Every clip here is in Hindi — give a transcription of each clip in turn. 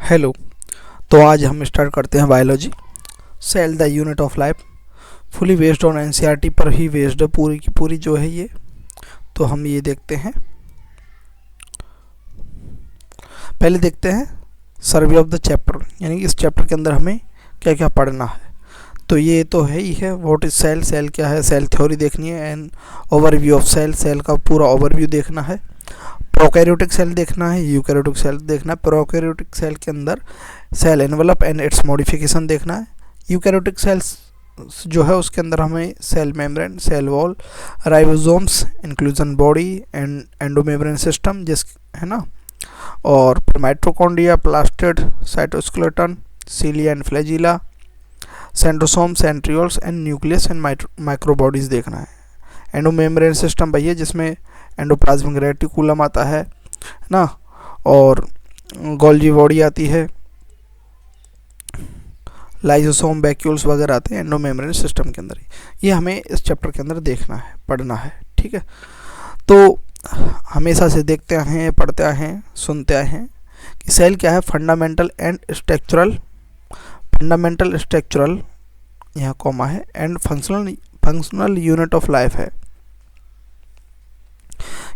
हेलो। तो आज हम स्टार्ट करते हैं biology. Cell the unit of life, fully based on NCERT पर ही बेस्ड है पूरी की पूरी जो है ये। तो हम ये देखते हैं, पहले देखते हैं सर्वे ऑफ द चैप्टर, यानी कि इस चैप्टर के अंदर हमें क्या क्या पढ़ना है। तो ये तो है ही है, व्हाट इज सेल, सेल क्या है, सेल थ्योरी देखनी है, and overview of cell, cell का पूरा ओवरव्यू देखना है। प्रोकैरियोटिक सेल देखना है, यूकैरियोटिक सेल देखना है। प्रोकैरियोटिक सेल के अंदर cell envelope and its modification देखना है। यूकैरियोटिक सेल्स जो है उसके अंदर हमें cell membrane, cell wall, ribosomes, inclusion body and endomembrane system जिस है ना, और mitochondria, plastid, cytoskeleton, cilia and flagella, centrosome, centrioles and nucleus and microbodies देखना है। एंडोमेम्ब्रेन सिस्टम भैया जिसमें एंडोप्लाज्मिक रेटिकुलम आता है ना, और गोल्जी बॉडी आती है, लाइसोसोम, वैक्यूल्स वगैरह आते हैं एंडोमेम्ब्रेन सिस्टम के अंदर। ये हमें इस चैप्टर के अंदर देखना है, पढ़ना है, ठीक है। तो हमेशा से देखते हैं, पढ़ते हैं, सुनते हैं कि सेल क्या है, fundamental and structural, fundamental structural यहाँ कॉमा है, and functional unit of life है।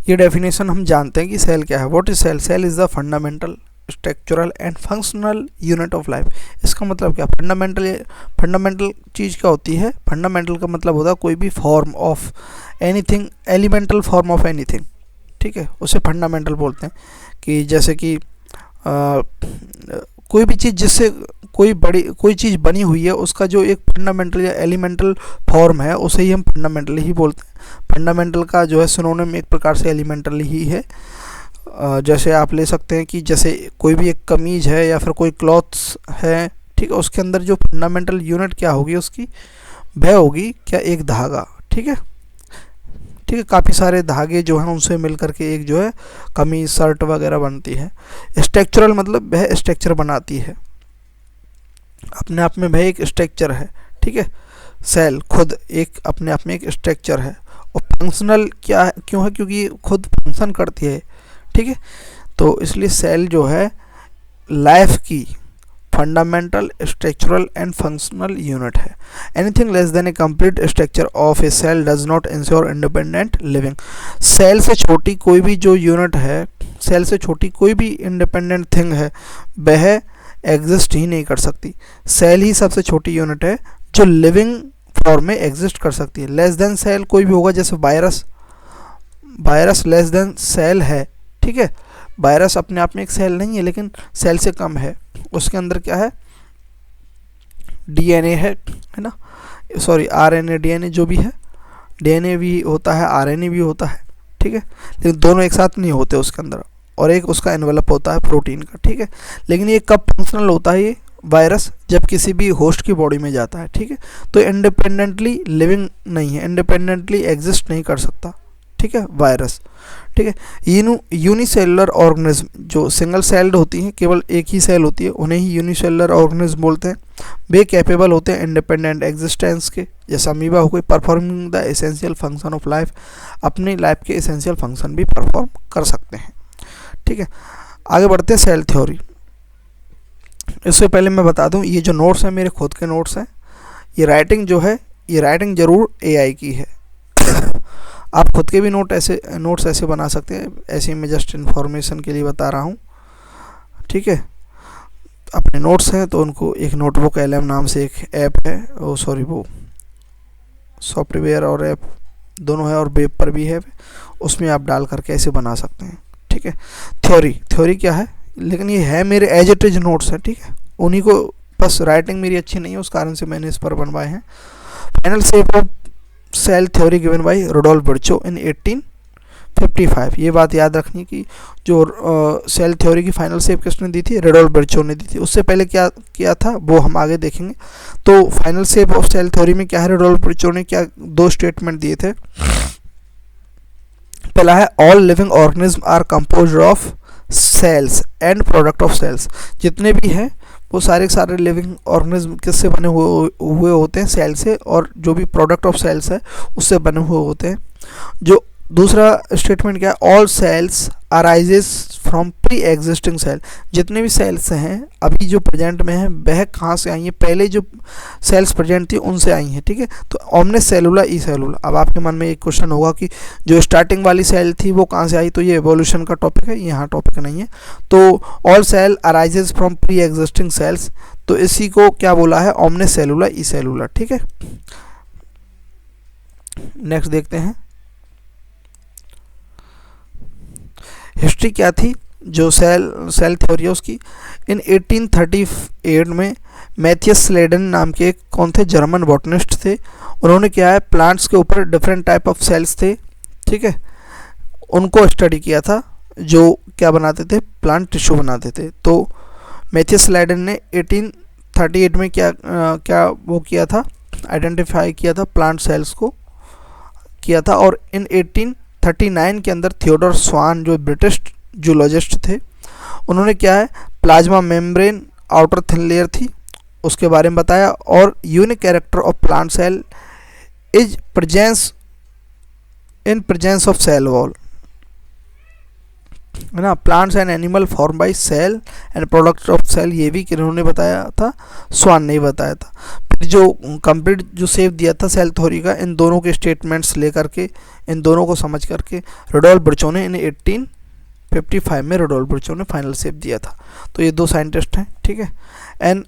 ये डेफिनेशन हम जानते हैं कि सेल क्या है। What is cell, cell is the fundamental, structural and functional unit of life. इसका मतलब क्या, फंडामेंटल चीज़ क्या होती है, फंडामेंटल का मतलब होता है कोई भी form of anything, elemental form of anything, ठीक है, उसे फंडामेंटल बोलते हैं। कि जैसे कि कोई भी चीज़ जिससे कोई चीज़ बनी हुई है, उसका जो एक फंडामेंटल या एलिमेंटल फॉर्म है उसे ही हम फंडामेंटल ही बोलते हैं। फंडामेंटल का जो है सिनोनिम एक प्रकार से एलिमेंटल ही है। जैसे आप ले सकते हैं कि जैसे कोई भी एक कमीज है या फिर कोई क्लॉथ्स है, ठीक है, उसके अंदर जो फंडामेंटल यूनिट क्या होगी उसकी, वह होगी क्या, एक धागा, ठीक है, ठीक है। काफ़ी सारे धागे जो हैं उनसे मिल करके एक जो है कमीज, शर्ट वगैरह बनती है। स्ट्रक्चरल मतलब वह स्ट्रक्चर बनाती है, अपने आप में वह एक स्ट्रक्चर है, ठीक है। सेल खुद एक अपने आप में एक स्ट्रक्चर है। और फंक्शनल क्या है, क्यों है, क्योंकि खुद फंक्शन करती है, ठीक है। तो इसलिए सेल जो है लाइफ की fundamental, structural and functional unit है। Anything less than a complete structure of a cell does not ensure independent living. Cell से छोटी कोई भी जो यूनिट है, सेल से छोटी कोई भी इंडिपेंडेंट थिंग है, वह एग्जिस्ट ही नहीं कर सकती। सेल ही सबसे छोटी यूनिट है जो लिविंग फॉर्म में एग्जिस्ट कर सकती है। लेस देन सेल कोई भी होगा, जैसे वायरस लेस देन सेल है, ठीक है। वायरस अपने आप में एक सेल नहीं है, लेकिन सेल से कम है। उसके अंदर क्या है, डीएनए है ना, सॉरी आरएनए, डीएनए जो भी है, डीएनए भी होता है, आरएनए भी होता है, ठीक है, लेकिन दोनों एक साथ नहीं होते उसके अंदर। और एक उसका एनवेलप होता है प्रोटीन का, ठीक है। लेकिन ये कब फंक्शनल होता है ये वायरस, जब किसी भी होस्ट की बॉडी में जाता है, ठीक है। तो इंडिपेंडेंटली लिविंग नहीं है, इंडिपेंडेंटली एग्जिस्ट नहीं कर सकता, ठीक है, वायरस, ठीक है। यूनिसेलुलर ऑर्गेनिज्म जो सिंगल सेल्ड होती हैं, केवल एक ही सेल होती है, उन्हें ही यूनिसेलुलर ऑर्गेनिज्म बोलते हैं। वे कैपेबल होते हैं इंडिपेंडेंट एग्जिस्टेंस के, जैसे अमीबा हो गई, performing the essential function of life, अपनी लाइफ के एसेंशियल फंक्शन भी परफॉर्म कर सकते हैं, ठीक है। आगे बढ़ते हैं सेल थ्योरी। इससे पहले मैं बता दूं, ये जो नोट्स हैं मेरे खुद के नोट्स हैं। ये राइटिंग जो है, ये राइटिंग ज़रूर एआई की है। आप खुद के भी नोट्स ऐसे बना सकते हैं, ऐसे मैं जस्ट इन्फॉर्मेशन के लिए बता रहा हूँ, ठीक है। अपने नोट्स हैं तो उनको एक नोटबुक LM नाम से एक ऐप है, वो सॉफ्टवेयर और ऐप दोनों है, और वेब पर भी है, उसमें आप डाल करके ऐसे बना सकते हैं, ठीक है। थ्योरी क्या है, लेकिन ये है मेरे एज इट इज नोट्स है, ठीक है। उन्हीं को, बस राइटिंग मेरी अच्छी नहीं है उस कारण से मैंने इस पर बनवाए हैं। Final shape of cell theory given by Rudolf Virchow in 1855। ये बात याद रखनी कि जो सेल थ्योरी की फाइनल शेप किसने दी थी, रुडोल्फ विर्चो ने दी थी। उससे पहले क्या किया था वो हम आगे देखेंगे। तो final shape of cell theory में क्या है, रुडोल्फ विर्चो ने क्या दो स्टेटमेंट दिए थे। पहला है, all living organism are composed of cells and product of cells. जितने भी हैं वो सारे लिविंग ऑर्गेनिज्म किससे बने हुए होते हैं, सेल से, और जो भी प्रोडक्ट ऑफ सेल्स है उससे बने हुए होते हैं। जो दूसरा स्टेटमेंट क्या है, all cells arises from pre existing cell. जितने भी सेल्स हैं अभी जो प्रेजेंट में हैं वह कहाँ से आई हैं, पहले जो सेल्स प्रेजेंट थी उनसे आई हैं, ठीक है। तो ओमनिस सेलुला ई सेलुला। अब आपके मन में एक क्वेश्चन होगा कि जो स्टार्टिंग वाली सेल थी वो कहाँ से आई, तो ये एवोल्यूशन का टॉपिक है, यहाँ टॉपिक नहीं है। तो all cell arises from pre existing cells, तो इसी को क्या बोला है, ओमनिस सेलुला ई सेलुला, ठीक है। नेक्स्ट देखते हैं हिस्ट्री क्या थी जो सेल थ्योरी है उसकी। इन 1838 में मैथियस स्लेडन नाम के कौन थे, जर्मन बॉटनिस्ट थे। उन्होंने क्या है, प्लांट्स के ऊपर डिफरेंट टाइप ऑफ सेल्स थे, ठीक है, उनको स्टडी किया था जो क्या बनाते थे, प्लांट टिश्यू बनाते थे। तो मैथियस स्लेडन ने 1838 में क्या वो किया था, आइडेंटिफाई किया था प्लांट सेल्स को किया था। और इन 1839 के अंदर थियोडोर स्वान जो ब्रिटिश जूलॉजिस्ट थे, उन्होंने क्या है, plasma membrane outer thin layer थी उसके बारे में बताया। और unique character of plant cell is presence of cell wall, है ना। Plants and animal form by cell and product of cell, ये भी किन्होंने बताया था, स्वान ने बताया था। फिर जो कंप्लीट जो सेव दिया था सेल थ्योरी का, इन दोनों के स्टेटमेंट्स लेकर के, इन दोनों को समझ करके रुडोल्फ बर्चो ने इन 1855 में रुडोल्फ बर्चो ने फाइनल सेव दिया था। तो ये दो साइंटिस्ट हैं, ठीक है। एंड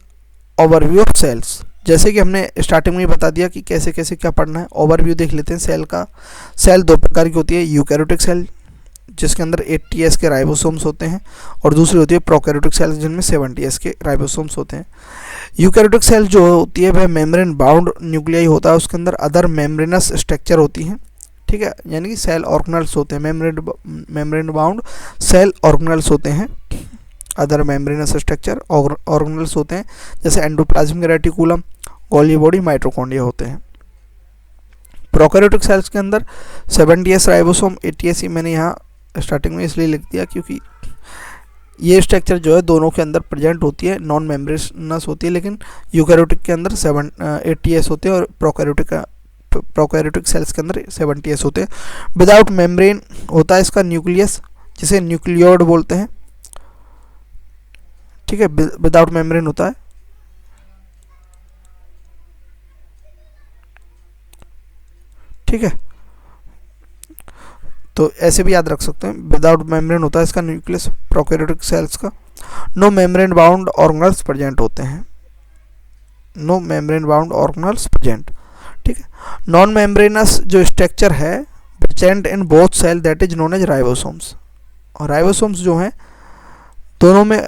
ओवरव्यू ऑफ सेल्स, जैसे कि हमने स्टार्टिंग में ही बता दिया कि कैसे कैसे क्या पढ़ना है। ओवरव्यू देख लेते हैं सेल का। सेल दो प्रकार की होती है, यूकैरियोटिक सेल जिसके अंदर 80S के राइबोसोम्स होते हैं, और दूसरी होती है प्रोकैरियोटिक सेल्स जिनमें 70S के राइबोसोम्स होते हैं। यूकैरियोटिक सेल जो होती है वह मेम्ब्रेन बाउंड न्यूक्लियाई होता है, उसके अंदर अदर मेम्ब्रेनस स्ट्रक्चर होती हैं, ठीक है, यानी कि सेल ऑर्गेनल्स होते हैं, मेम्ब्रेन बाउंड सेल ऑर्गेनल्स होते हैं, अदर मेम्ब्रेनस स्ट्रक्चर ऑर्गेनल्स होते हैं, जैसे endoplasmic reticulum, Golgi body, mitochondria होते हैं। प्रोकैरियोटिक सेल्स के अंदर 70S राइबोसोम, 80S ही मैंने यहाँ स्टार्टिंग में इसलिए लिख दिया क्योंकि ये स्ट्रक्चर जो है दोनों के अंदर प्रेजेंट होती है, नॉन मेम्ब्रेनस होती है, लेकिन यूकैरियोटिक के अंदर 80S होते हैं और प्रोकैरियोटिक सेल्स के अंदर 70S होते हैं। विदाउट मेम्ब्रेन होता है इसका न्यूक्लियस, जिसे न्यूक्लियोइड बोलते हैं, ठीक है, विदाउट मेम्ब्रेन होता है, ठीक है। तो ऐसे भी याद रख सकते हैं, विदाउट मेम्ब्रेन होता है इसका न्यूक्लियस प्रोकैरियोटिक सेल्स का। No membrane bound organelles present होते हैं, no membrane bound organelles present, ठीक है। नॉन मेम्ब्रेनस जो स्ट्रक्चर है present in both cell, that is known as ribosomes. और राइबोसोम्स जो हैं दोनों में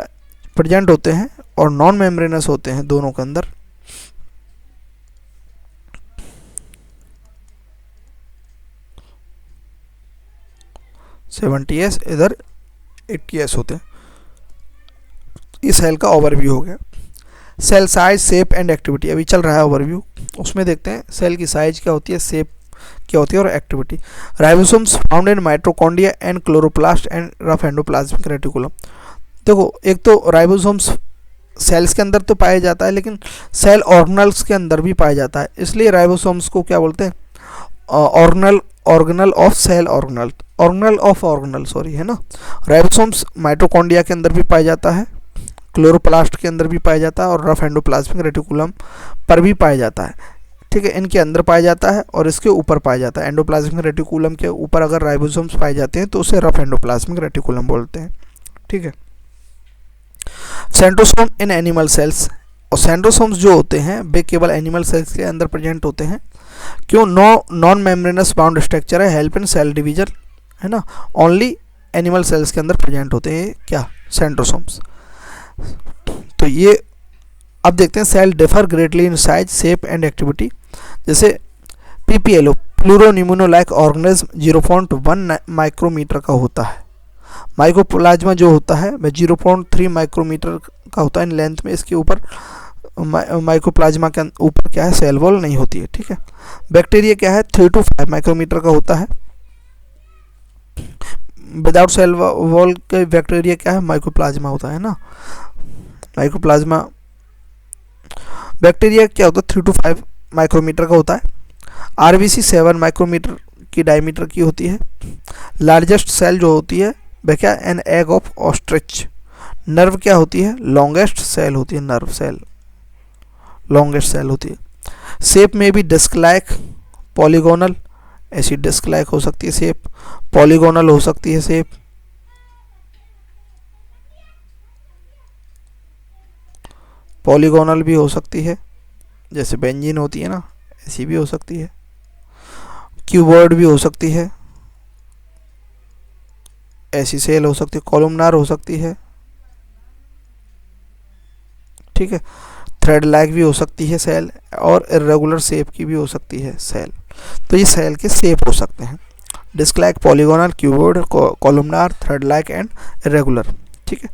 प्रेजेंट होते हैं और नॉन मेम्ब्रेनस होते हैं दोनों के अंदर। (70S) इधर 80S होते हैं। इस सेल का ओवरव्यू हो गया। Cell size, shape and activity, अभी चल रहा है ओवरव्यू, उसमें देखते हैं सेल की साइज क्या होती है, शेप क्या होती है और activity. Ribosomes found in mitochondria and chloroplast and rough endoplasmic reticulum. देखो, एक तो राइबोसोम्स सेल्स के अंदर तो पाया जाता है, लेकिन सेल ऑर्गेनल्स के अंदर भी पाया जाता है, इसलिए राइबोसोम्स को क्या बोलते हैं, organelle of cell organelle of organelle, sorry, है ना। राइबोसोम्स माइटोकॉन्ड्रिया के अंदर भी पाया जाता है, क्लोरोप्लास्ट के अंदर भी पाया जाता है और रफ एंडोप्लाज्मिक रेटिकुलम पर भी पाया जाता है, ठीक है। इनके अंदर पाया जाता है और इसके ऊपर पाया जाता है। एंडोप्लाज्मिक रेटिकुलम के ऊपर अगर राइबोसोम्स पाए जाते हैं तो उसे रफ एंडोप्लाज्मिक रेटिकुलम बोलते हैं, ठीक है। सेंट्रोसोम इन एनिमल सेल्स, और सेंट्रोसोम्स जो होते हैं वे केवल एनिमल सेल्स के अंदर प्रेजेंट होते हैं। क्यों, नॉन मेम्ब्रेनस बाउंड स्ट्रक्चर है, हेल्प इन सेल डिवीजन, है ना, ओनली एनिमल सेल्स के अंदर प्रेजेंट होते हैं क्या, सेंट्रोसोम्स। तो ये अब देखते हैं cell differ greatly in size, shape and activity. जैसे PPLO, pleuropneumonia like organism 0.1 micrometre का होता है। माइकोप्लाज्मा जो होता है वह 0.3 माइक्रोमीटर का होता है इन लेंथ में। इसके ऊपर माइकोप्लाज्मा के ऊपर क्या है, सेल वॉल नहीं होती है, ठीक है। बैक्टीरिया क्या है, 3 to 5 माइक्रोमीटर का होता है। विदाउट सेल वॉल के बैक्टीरिया क्या है, माइकोप्लाज्मा होता है ना। माइकोप्लाज्मा बैक्टीरिया क्या होता है, 3 to 5 माइक्रोमीटर का होता है। RBC 7 माइक्रोमीटर की डायमीटर की होती है। लार्जेस्ट सेल जो होती है वह क्या, an egg of ostrich. Nerve क्या होती है, लॉन्गेस्ट सेल होती है, नर्व सेल लॉन्गेस्ट सेल होती है। शेप में भी डिस्क लाइक, पॉलीगोनल, ऐसी डिस्क लाइक हो सकती है शेप, पॉलीगोनल हो सकती है शेप, पॉलीगोनल भी हो सकती है, जैसे बेंजीन होती है ना, ऐसी भी हो सकती है। क्यूबॉइड भी हो सकती है, ऐसी सेल हो सकती है। कॉलमनार हो सकती है, ठीक है। थ्रेड लाइक भी हो सकती है सेल, और इर्रेगुलर शेप की भी हो सकती है सेल। तो ये सेल के शेप हो सकते हैं, disc like, polygonal, cuboid, columnar, thread like and irregular, ठीक है।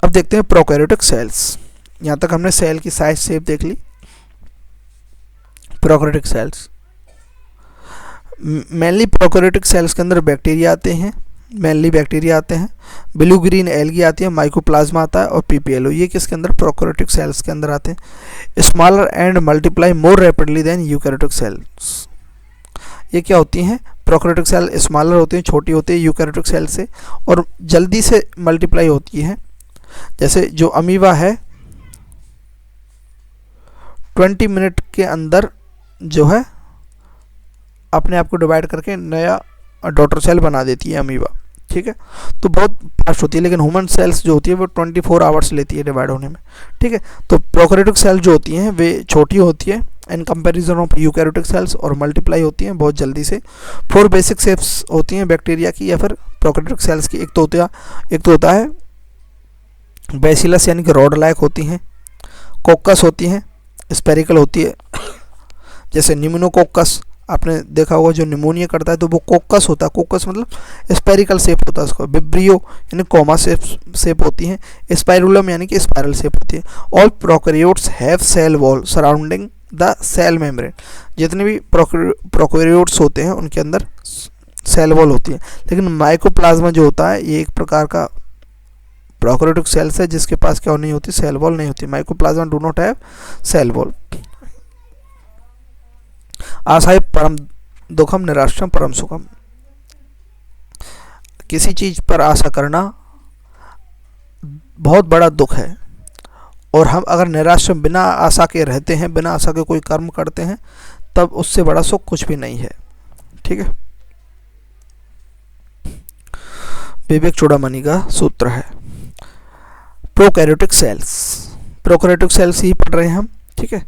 अब देखते हैं प्रोकैरियोटिक सेल्स। यहाँ तक हमने सेल की साइज शेप देख ली। Prokaryotic cells, mainly prokaryotic cells के अंदर बैक्टीरिया आते हैं, मेनली बैक्टीरिया आते हैं, ब्लू ग्रीन एल्गी आती है, माइकोप्लाज्मा आता है और पीपीएलओ, ये किसके अंदर, प्रोकैरियोटिक सेल्स के अंदर आते हैं। Smaller and multiply more rapidly than eukaryotic cells, ये क्या होती हैं, प्रोकैरियोटिक सेल स्मॉलर होते हैं, छोटी होती है यूकैरियोटिक सेल से, और जल्दी से मल्टीप्लाई होती है। जैसे जो अमीबा है 20 मिनट के अंदर जो है अपने आप को डिवाइड करके नया डॉटर सेल बना देती है अमीबा, ठीक है। तो बहुत फास्ट होती है, लेकिन ह्यूमन सेल्स जो होती है वो 24 आवर्स लेती है डिवाइड होने में, ठीक है। तो प्रोकैरियोटिक सेल जो होती हैं वे छोटी होती है in comparison of eukaryotic cells, और मल्टीप्लाई होती हैं बहुत जल्दी से। 4 बेसिक शेप्स होती हैं बैक्टीरिया की या फिर प्रोकैरियोटिक सेल्स की। एक तो होता है बैसिलस यानी कि रॉड लाइक होती हैं, कोकस होती हैं, स्पेरिकल होती है, जैसे निमोनोकोकस आपने देखा होगा, जो निमोनिया करता है तो वो कोकस होता है, कोकस मतलब स्पेरिकल शेप होता है उसका। विब्रियो यानी कोमा शेप होती है, स्पाइरुलम यानी कि स्पाइरल शेप होती है। All prokaryotes have cell wall surrounding the cell membrane, जितने भी प्रोकैरियोट्स होते हैं उनके अंदर सेल वॉल होती है। लेकिन माइकोप्लाज्मा जो होता है ये एक प्रकार का प्रोकैरियोटिक सेल्स है जिसके पास क्या नहीं होती, सेल वॉल नहीं होती। Mycoplasma do not have cell wall. आशाय परम दुखम, निराश्रम परम सुखम। किसी चीज पर आशा करना बहुत बड़ा दुख है, और हम अगर निराश बिना आशा के रहते हैं, बिना आशा के कोई कर्म करते हैं, तब उससे बड़ा सुख कुछ भी नहीं है, ठीक है। विवेक चूड़ामणि का सूत्र है। प्रोकैरियोटिक सेल्स, प्रोकैरियोटिक सेल्स ही पढ़ रहे हैं हम, ठीक है।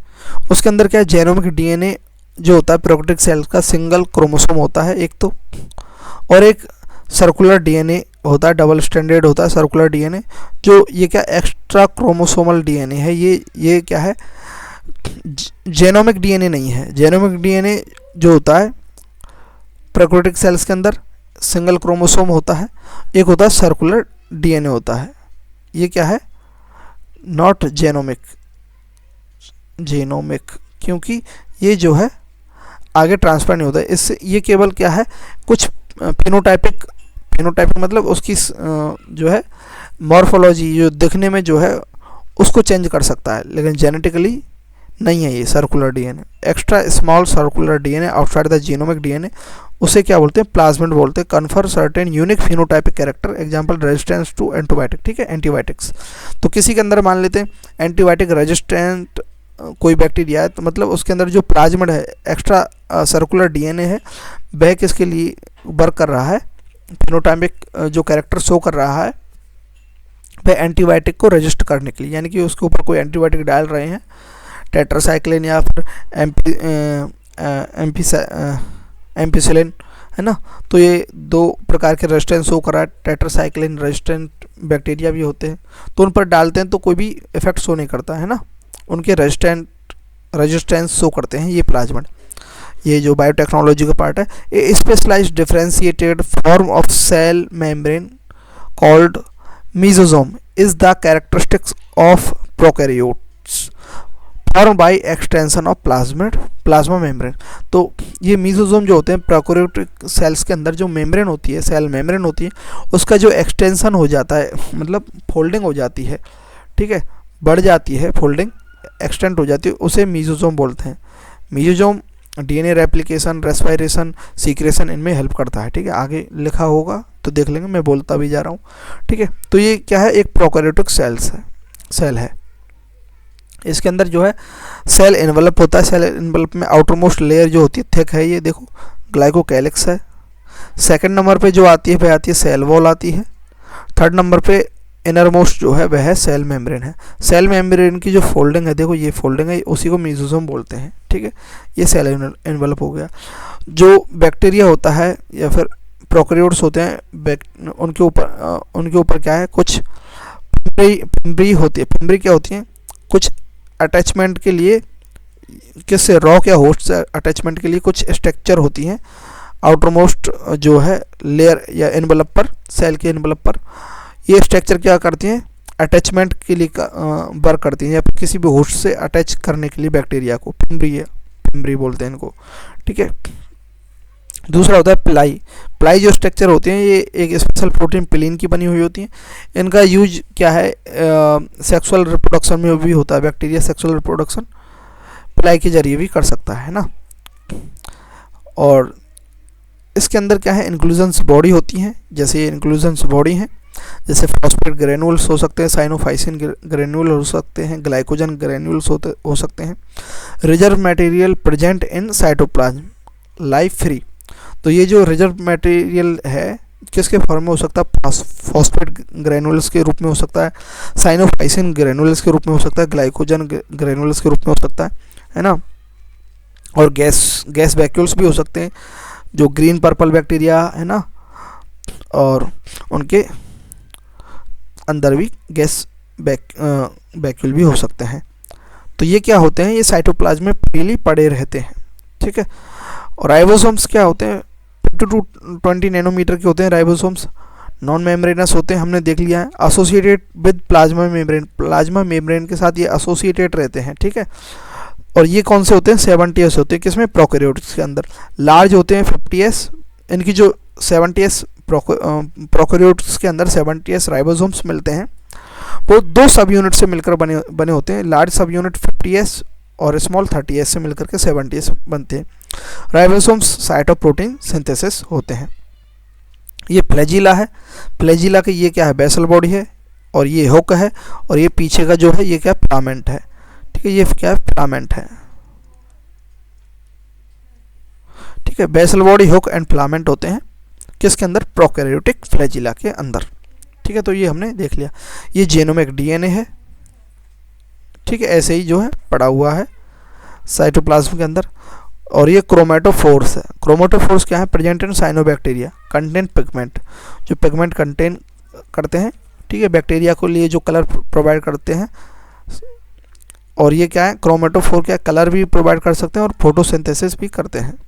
उसके अंदर क्या है, जेनोमिक डीएनए जो होता है प्रोकैरियोटिक सेल्स का सिंगल क्रोमोसोम होता है एक तो, और एक सर्कुलर डीएनए होता है, डबल स्टैंडर्ड होता है सर्कुलर डीएनए। जो ये क्या एक्स्ट्रा क्रोमोसोमल डीएनए है, ये क्या है, जेनोमिक डीएनए नहीं है। जेनोमिक डीएनए जो होता है प्रोकैरियोटिक सेल्स के अंदर सिंगल क्रोमोसोम होता है, एक होता है सर्कुलर डीएनए होता है। ये क्या है, नॉट जेनोमिक, जेनोमिक क्योंकि ये जो है आगे ट्रांसफर नहीं होता है इससे। ये केवल क्या है, कुछ फिनोटाइपिक मतलब उसकी जो है मॉर्फोलॉजी जो दिखने में जो है उसको चेंज कर सकता है, लेकिन जेनेटिकली नहीं है ये circular DNA. Extra small circular DNA outside the genomic DNA, उसे क्या बोलते हैं, प्लाज्मिड बोलते हैं। Confer certain unique phenotypic character, example resistance to antibiotic, ठीक है, एंटीबायोटिक्स। तो किसी के अंदर मान लेते हैं एंटीबायोटिक रेजिस्टेंट कोई बैक्टीरिया है, तो मतलब उसके अंदर जो प्लाज्मिड है, एक्स्ट्रा सर्कुलर डीएनए है, वह किसके लिए वर्क कर रहा है, फिनोटाइपिक जो कैरेक्टर शो कर रहा है वह एंटीबायोटिक को रजिस्ट करने के लिए, यानी कि उसके ऊपर कोई एंटीबायोटिक डाल रहे हैं, टेट्रासाइक्लिन या फिर एम्पिसिलिन, है ना। तो ये 2 प्रकार के रेजिस्टेंस शो कर रहा है। टेट्रासाइक्लिन रेजिस्टेंट बैक्टीरिया भी होते हैं, तो उन पर डालते हैं तो कोई भी इफेक्ट शो नहीं करता है ना, उनके रेजिस्टेंस शो करते हैं ये प्लाज्मिड। ये जो बायोटेक्नोलॉजी का पार्ट है, a specialised differentiated form of cell membrane called mesosome is the characteristics of prokaryotes form by extension of plasma membrane. तो ये मेसोसोम जो होते हैं प्रोकैरियोटिक सेल्स के अंदर जो मेम्ब्रेन होती है, सेल मेम्ब्रेन होती है, उसका जो एक्सटेंशन हो जाता है, मतलब फोल्डिंग हो जाती है, ठीक है, बढ़ जाती है, फोल्डिंग एक्सटेंड हो जाती है, उसे मेसोसोम बोलते हैं। Mesosome DNA replication, respiration, secretion इनमें हेल्प करता है। ठीक है, आगे लिखा होगा तो देख लेंगे, मैं बोलता भी जा रहा हूँ। ठीक है, तो ये क्या है, एक प्रोकैरियोटिक सेल है। इसके अंदर जो है सेल एनवलप होता है। सेल एनवलप में आउटर मोस्ट लेयर जो होती है थिक है, ये देखो ग्लाइकोकैलिक्स है। सेकंड नंबर पे जो आती है वह आती है सेल वॉल आती है। थर्ड नंबर पे इनर मोस्ट जो है वह है सेल मेम्ब्रेन है। सेल मेम्ब्रेन की जो फोल्डिंग है, देखो ये फोल्डिंग है, उसी को मेसोसोम बोलते हैं। ठीक है, ये सेल एनवलप हो गया। जो बैक्टीरिया होता है या फिर प्रोकैरियोट्स होते हैं, उनके ऊपर क्या है, कुछ फिम्बरी होती है। फिम्बरी क्या होती है, कुछ अटैचमेंट के लिए, किससे, रॉक या होस्ट से अटैचमेंट के लिए कुछ स्ट्रक्चर होती हैं आउटर मोस्ट जो है लेयर या एनवलप पर, सेल के एनवलप पर। ये स्ट्रक्चर क्या करती हैं, अटैचमेंट के लिए वर्क करती हैं, या किसी भी होस्ट से अटैच करने के लिए बैक्टीरिया को फिम्बरी बोलते हैं इनको। ठीक है, दूसरा होता है प्लाई। प्लाई जो स्ट्रक्चर होते हैं ये एक स्पेशल प्रोटीन पिलीन की बनी हुई होती हैं। इनका यूज क्या है, सेक्सुअल रिप्रोडक्शन में भी होता है। बैक्टीरिया सेक्सुअल रिप्रोडक्शन प्लाई के जरिए भी कर सकता है ना। और इसके अंदर क्या है, इंक्लूजन्स बॉडी होती हैं। जैसे ये इंक्लूजन्स बॉडी हैं, जैसे फॉस्फेट ग्रेन्यूल्स हो सकते हैं, साइनोफाइसिन ग्रेन्यूल हो सकते हैं, ग्लाइकोजन ग्रेन्यूल्स हो सकते हैं। Reserve material present in cytoplasm, life free. तो ये जो रिजर्व मटेरियल है किसके फॉर्म में हो सकता है, फॉस्फेट ग्रेन्यूल्स के रूप में हो सकता है, साइनोफाइसिन ग्रेन्यूल्स के रूप में हो सकता है, ग्लाइकोजन ग्रेन्यूल्स के रूप में हो सकता है ना। और गैस वैक्यूल्स भी हो सकते हैं, जो ग्रीन पर्पल बैक्टीरिया है ना, और उनके अंदर भी गैस वैक्यूल भी हो सकते हैं। तो ये क्या होते हैं, ये साइटोप्लाज्म में फ्रीली पड़े रहते हैं। ठीक है, और राइबोसोम्स क्या होते हैं, 50 to 20 नैनोमीटर के होते हैं राइबोसोम्स। नॉन मेम्ब्रेनस होते हैं, हमने देख लिया है। Associated with plasma membrane, plasma membrane के साथ ये एसोसिएटेड रहते हैं। ठीक है, और ये कौन से होते हैं, 70s होते हैं, किसमें, प्रोकैरियोट्स के अंदर। लार्ज होते हैं 50s, इनकी जो 70s प्रोकैरियोट्स के अंदर 70s राइबोसोम्स मिलते हैं। वो दो सब यूनिट से मिलकर बने होते हैं। लार्ज सब यूनिट 50s और स्मॉल 30s से मिलकर के 70s बनते हैं। Ribosomes site of protein synthesis होते हैं। ये फ्लैजिला है। फ्लैजिला के ये क्या है, बेसल बॉडी है, और ये हुक है, और ये पीछे का जो है ये क्या, फिलामेंट है। ठीक है, ये क्या है, फिलामेंट है। ठीक है, basal body, hook and filament होते हैं किसके अंदर, प्रोकैरियोटिक फ्लैजिला के अंदर। ठीक है, तो ये हमने देख लिया। ये जेनोमिक डीएनए है। ठीक है, ऐसे ही जो है पड़ा हुआ है साइटोप्लाज्म के अंदर। और ये क्रोमेटोफोर्स है। क्रोमेटोफोर्स क्या है, प्रेजेंट इन साइनोबैक्टीरिया, कंटेन पिगमेंट, जो पिगमेंट कंटेन करते हैं। ठीक है, बैक्टीरिया को लिए जो कलर प्रोवाइड करते हैं। और ये क्या है, क्रोमेटोफोर क्या, कलर भी प्रोवाइड कर सकते हैं और फोटोसिंथेसिस भी करते हैं।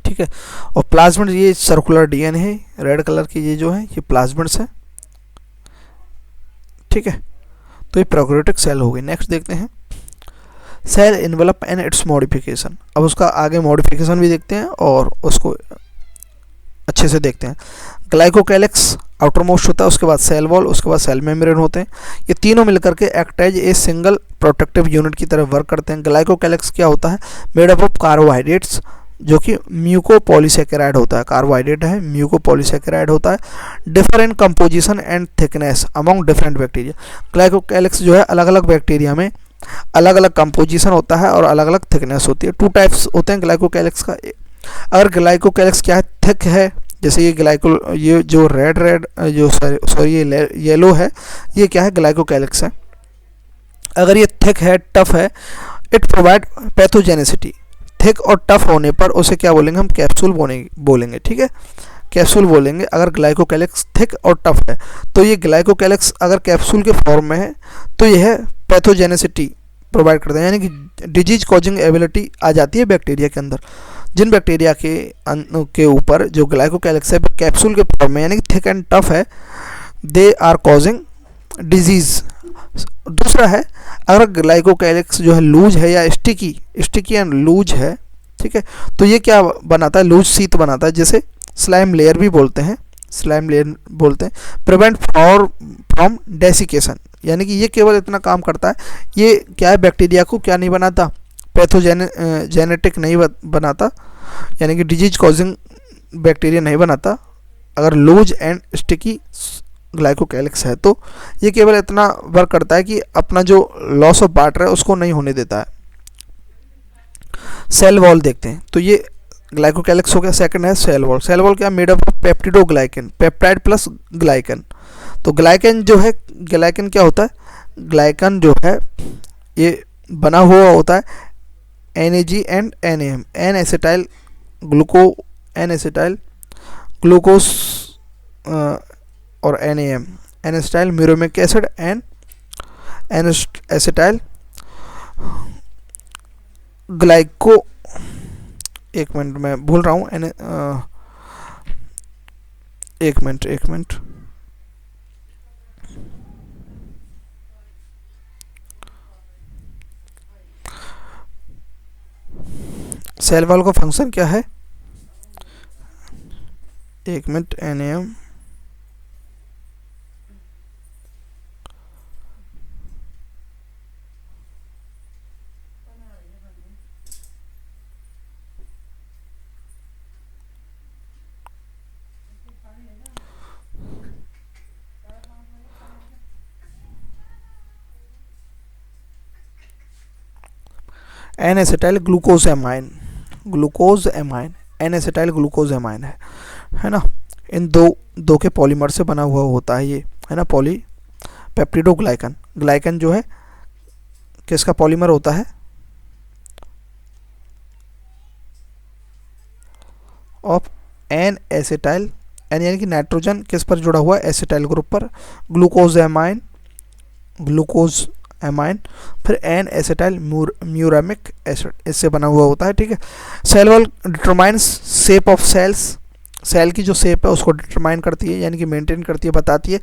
ठीक है, और प्लाज्मिड, ये सर्कुलर डीएनए है, रेड कलर की ये जो है ये प्लाज्मिड्स है। ठीक है, तो ये प्रोकैरियोटिक सेल हो गई। नेक्स्ट देखते हैं cell envelope and its modification. अब उसका आगे मॉडिफिकेशन भी देखते हैं और उसको अच्छे से देखते हैं। ग्लाइकोकैलिक्स आउटर मोस्ट होता है, उसके बाद सेल वॉल, उसके बाद सेल मेम्ब्रेन होते हैं। ये तीनों मिलकर के act as a single protective unit की तरह वर्क करते हैं। ग्लाइकोकैलिक्स क्या होता है, मेड अप ऑफ कार्बोहाइड्रेट्स, जो कि म्यूकोपॉलीसैकेराइड होता है। कार्बोहाइड्रेट है, म्यूकोपॉलीसैकेराइड होता है। Differ in composition and thickness among different bacteria. Glycocalyx जो है अलग अलग बैक्टीरिया में अलग अलग कंपोजिशन होता है और अलग अलग थिकनेस होती है। 2 टाइप्स होते हैं ग्लाइकोकैलिक्स का। अगर ग्लाइकोकैलिक्स क्या है, थिक है, जैसे ये जो रेड जो सॉरी ये येलो है, ये क्या है, ग्लाइकोकैलिक्स है। अगर ये थिक है, टफ है, इट प्रोवाइड पैथोजेनिसिटी। थिक और टफ होने पर उसे क्या बोलेंगे, हम कैप्सूल बोलेंगे। ठीक है, कैप्सूल बोलेंगे अगर ग्लाइकोकैलिक्स थिक और टफ है। तो ये ग्लाइकोकैलिक्स अगर कैप्सूल के फॉर्म में है तो यह पैथोजेनिसिटी प्रोवाइड करते हैं, यानी कि डिजीज कॉजिंग एबिलिटी आ जाती है बैक्टीरिया के अंदर। जिन बैक्टीरिया के ऊपर जो ग्लाइकोकैलिक्स है कैप्सूल के फॉर्म में यानी कि थिक एंड टफ है, दे आर कॉजिंग डिजीज। दूसरा है अगर ग्लाइकोकैलिक्स जो है लूज है या स्टिकी एंड लूज है, ठीक है, तो ये क्या बनाता है, लूज शीत बनाता है, जैसे स्लाइम लेयर भी बोलते हैं, स्लाइम लेयर बोलते हैं। प्रिवेंट फ्रॉम डेसिकेशन, यानी कि ये केवल इतना काम करता है, ये क्या है, बैक्टीरिया को क्या नहीं बनाता, पैथोजेनेटिक नहीं बनाता, यानी कि डिजीज कॉजिंग बैक्टीरिया नहीं बनाता अगर लूज एंड स्टिकी ग्लाइकोकैलिक्स है। तो ये केवल इतना वर्क करता है कि अपना जो लॉस ऑफ वाटर है उसको नहीं होने देता है। सेल वॉल देखते हैं, तो ये ग्लाइकोकैलिक्स हो गया। सेकंड है सेल वॉल। सेल वॉल क्या, made up of peptidoglycan, peptide plus glycan. तो ग्लाइकन जो है, ग्लाइकन क्या होता है, ग्लाइकन जो है ये बना हुआ होता है NAG and NAM, N acetyl glucose और NAM, N acetyl muramic acid and N acetyl glyco, एक मिनट मैं भूल रहा हूँ, एक मिनट सेल वॉल का फंक्शन क्या है, एक minute, NAM N acetyl glucosamine, N acetyl glucosamine है ना। इन दो के पॉलीमर से बना हुआ होता है ये, है ना, पॉली पेप्टिडोग्लाइकन। ग्लाइकन जो है किसका पॉलीमर होता है, ऑफ एन एसिटाइल, एन यानी कि नाइट्रोजन किस पर जुड़ा हुआ है, एसिटाइल ग्रुप पर, ग्लूकोजामाइन, फिर एन एसिटाइल म्यूरामिक एसिड, इससे बना हुआ होता है, ठीक है। Cell wall determines shape of cells, cell की जो शेप है उसको डिटरमाइन करती है, यानी कि मेंटेन करती है, बताती है।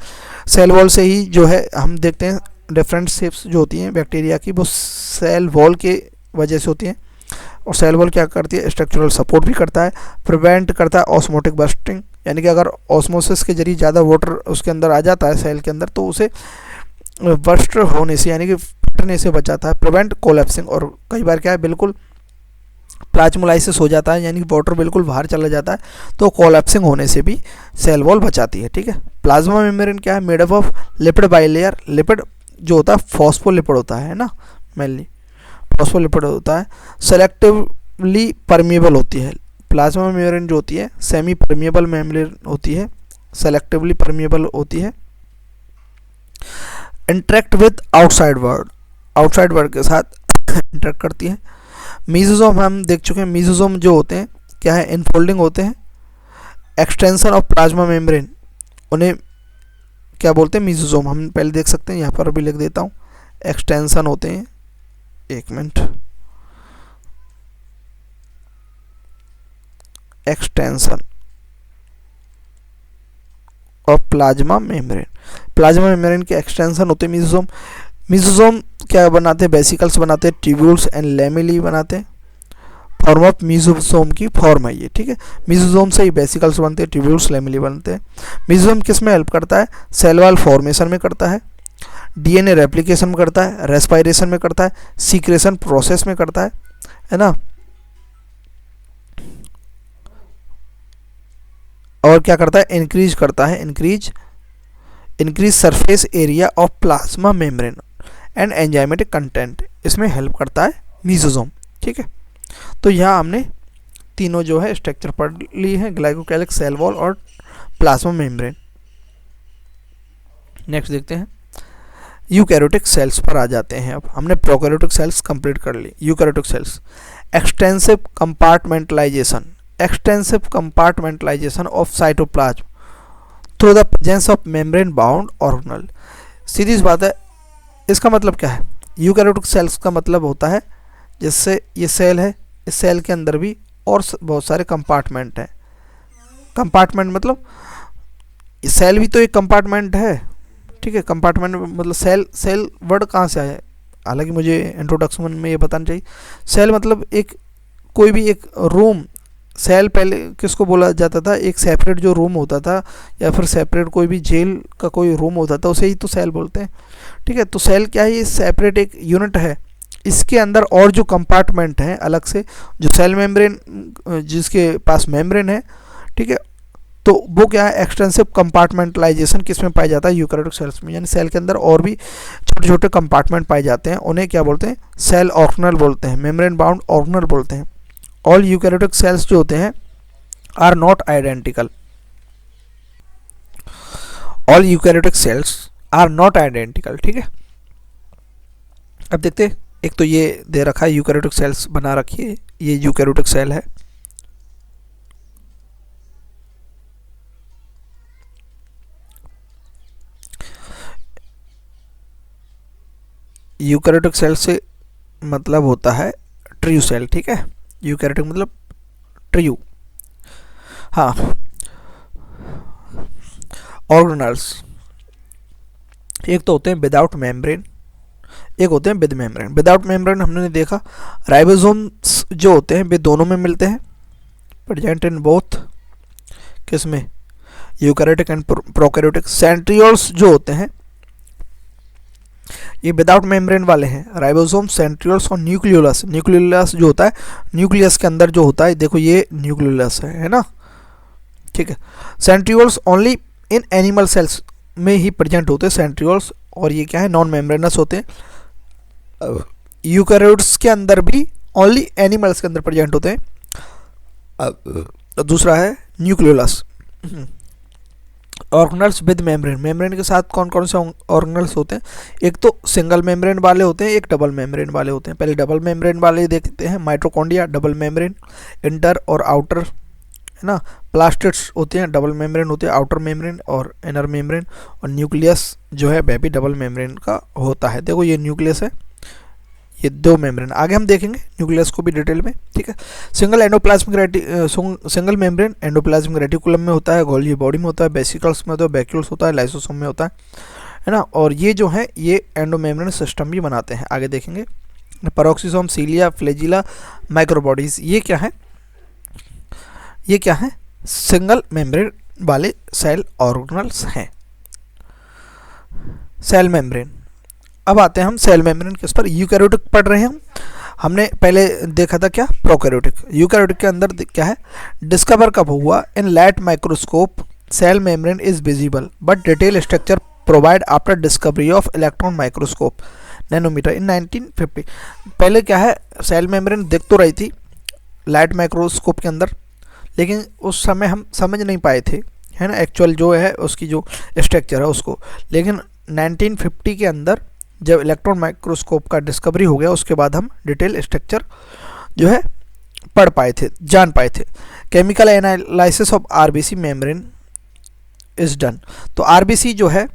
सेल वॉल से ही जो है हम देखते हैं डिफरेंट शेप्स जो होती हैं बैक्टीरिया की, वो सेल वॉल के वजह से होती हैं। और सेल वॉल क्या करती है, स्ट्रक्चरल सपोर्ट भी करता है, प्रिवेंट करता है ऑस्मोटिक बर्स्टिंग, यानी कि अगर ऑस्मोसिस के जरिए ज़्यादा वाटर उसके अंदर आ जाता है सेल के अंदर, तो उसे बर्स्ट होने से, यानी कि फटने से बचाता है। प्रिवेंट कोलैप्सिंग, और कई बार क्या है, बिल्कुल प्लाज्मोलाइसिस हो जाता है, यानी कि वाटर बिल्कुल बाहर चला जाता है, तो कोलैप्सिंग होने से भी सेल वॉल बचाती है, ठीक है। प्लाज्मा मेम्ब्रेन क्या है, made up of lipid bilayer, lipid जो होता है फॉस्फोलिपिड होता है ना, मेनली फॉस्फोलिपिड होता है। सेलेक्टिवली परमिएबल होती है, प्लाज्मा मेम्ब्रेन जो होती है सेमी परमिएबल मेम्ब्रेन होती है, सेलेक्टिवली परमिएबल होती है। इंटरेक्ट विद आउटसाइड वर्ल्ड के साथ इंटरेक्ट करती है। मीजोसोम हम देख चुके हैं, मीजोसोम जो होते हैं क्या है, इनफोल्डिंग होते हैं, एक्सटेंशन ऑफ प्लाज्मा मेम्ब्रेन, उन्हें क्या बोलते हैं, मीजोसोम। हम पहले देख सकते हैं, यहाँ पर भी लिख देता हूँ, एक्सटेंशन होते हैं, एक minute, extension of plasma membrane के एक्सटेंशन होते हैं मीजोसोम। मीजोसोम क्या बनाते हैं, वेसिकल्स बनाते हैं, ट्यूब्यूल्स एंड लेमेली बनाते हैं। फॉर्म ऑफ मीजोसोम की फॉर्म है ये, ठीक है। मीजोसोम से ही वेसिकल्स बनते हैं, ट्यूब्यूल्स, लेमेली बनते हैं। मीजोसोम किस में हेल्प करता है, सेल वॉल फॉर्मेशन में करता है, DNA रेप्लिकेशन में करता है, रेस्पायरेशन में करता है, सीक्रेशन प्रोसेस में करता है ना। और क्या करता है, इंक्रीज करता है, increase surface area of plasma membrane and enzymatic content, इसमें हेल्प करता है मीजोसोम, ठीक है। तो यहाँ हमने तीनों जो है स्ट्रक्चर पढ़ ली है, ग्लाइकोकैलिक्स, सेल वॉल और प्लाज्मा मेम्ब्रेन। नेक्स्ट देखते हैं, यूकैरियोटिक सेल्स पर आ जाते हैं। अब हमने प्रोकैरियोटिक सेल्स कंप्लीट कर ली, eukaryotic cells. Extensive compartmentalisation of cytoplasm through the presence of membrane bound organelle. सीधी सी बात है, इसका मतलब क्या है, यूकैरियोटिक सेल्स का मतलब होता है जिससे ये सेल है, इस सेल के अंदर भी और बहुत सारे कंपार्टमेंट हैं। कंपार्टमेंट मतलब सेल भी तो एक कंपार्टमेंट है, ठीक है। कंपार्टमेंट मतलब सेल वर्ड कहाँ से आया है, हालांकि मुझे इंट्रोडक्शन में ये बताना चाहिए। सेल मतलब एक कोई भी एक रूम, सेल पहले किसको बोला जाता था, एक सेपरेट जो रूम होता था या फिर सेपरेट कोई भी जेल का कोई रूम होता था, उसे ही तो सेल बोलते हैं, ठीक है। तो सेल क्या है, ये सेपरेट एक यूनिट है इसके अंदर और जो कंपार्टमेंट हैं अलग से, जो सेल मेम्ब्रेन जिसके पास मेम्ब्रेन है, ठीक है, तो वो क्या है, एक्सटेंसिव कंपार्टमेंटलाइजेशन किस में पाया जाता है, यूकैरियोटिक सेल्स में। यानी सेल के अंदर और भी छोटे छोटे कंपार्टमेंट पाए जाते हैं, उन्हें क्या बोलते हैं, सेल ऑर्गेनल बोलते हैं, मेम्ब्रेन बाउंड ऑर्गेनल बोलते हैं। ऑल यूकैरियोटिक सेल्स जो होते हैं are not identical, all eukaryotic cells are not identical, ठीक है। अब देखते हैं, एक तो ये दे रखा है यूकैरियोटिक सेल्स बना रखी है, ये यूकैरियोटिक सेल है। यूकैरियोटिक सेल से मतलब होता है ट्रू सेल, ठीक है, यूकैरियोटिक मतलब ट्रू। हाँ, ऑर्गेनल्स एक तो होते हैं विदाउट मेम्ब्रेन, एक होते हैं विद मेम्ब्रेन। विदाउट मेम्ब्रेन हमने देखा राइबोसोम्स जो होते हैं वे दोनों में मिलते हैं, प्रेजेंट इन बोथ, किसमें, यूकैरियोटिक एंड प्रोकैरियोटिक। सेंट्रियोल्स जो होते हैं ये विदाउट मेम्ब्रेन वाले हैं, राइबोसोम, सेंट्रियोल्स और न्यूक्लियोलस। न्यूक्लियोलस जो होता है न्यूक्लियस के अंदर जो होता है, देखो ये न्यूक्लियोलस है ना, ठीक है। Centrioles only in animal cells में ही प्रेजेंट होते हैं सेंट्रियोल्स, और ये क्या है, नॉन मेम्ब्रेनस होते हैं। यूकैरियोट्स के अंदर भी ओनली एनिमल्स के अंदर प्रेजेंट होते हैं। दूसरा है nucleolus. Organelles with membrane, membrane के साथ कौन कौन से ऑर्गेनल्स होते हैं, एक तो सिंगल मेम्ब्रेन वाले होते हैं, एक डबल मेम्ब्रेन वाले होते हैं। पहले डबल मेम्ब्रेन वाले देखते हैं, माइटोकॉन्ड्रिया डबल मेम्ब्रेन, इंटर और आउटर, है ना। प्लास्टिड्स होते हैं डबल मेम्ब्रेन होते हैं, आउटर मेम्ब्रेन और इनर मेम्ब्रेन। और न्यूक्लियस जो है वह भी डबल मेम्ब्रेन का होता है। देखो ये न्यूक्लियस है, ये दो मेम्ब्रेन, आगे हम देखेंगे न्यूक्लियस को भी डिटेल में, ठीक है। Single endoplasmic single membrane endoplasmic reticulum में होता है, गोल्गी बॉडी में होता है, वेसिकल्स में होता है, वैक्यूल्स होता है, लाइसोसोम में होता है ना। और ये जो है ये एंडोमेम्ब्रेन सिस्टम भी बनाते हैं, आगे देखेंगे। पेरोक्सिसोम, सीलिया, फ्लैजिला, माइक्रोबॉडीज, ये क्या है, ये क्या है, सिंगल मेम्ब्रेन वाले सेल ऑर्गेनल्स हैं। सेल मेम्ब्रेन, अब आते हैं हम सेल मेम्ब्रेन किस पर, यूकैरियोटिक पढ़ रहे हैं हमने पहले देखा था क्या, प्रोकैरियोटिक। यूकैरियोटिक के अंदर क्या है, डिस्कवर कब हुआ, in light microscope cell membrane is visible but detail structure provide after discovery of electron microscope nanometre in 1950। पहले क्या है, सेल मेम्ब्रेन दिख तो रही थी लाइट माइक्रोस्कोप के अंदर, लेकिन उस समय हम समझ नहीं पाए थे, है ना, एक्चुअल जो है उसकी जो स्ट्रक्चर है उसको। लेकिन 1950 के अंदर जब इलेक्ट्रॉन माइक्रोस्कोप का डिस्कवरी हो गया, उसके बाद हम डिटेल स्ट्रक्चर जो है पढ़ पाए थे, जान पाए थे। Chemical analysis of RBC membrane is done. तो आरबीसी जो है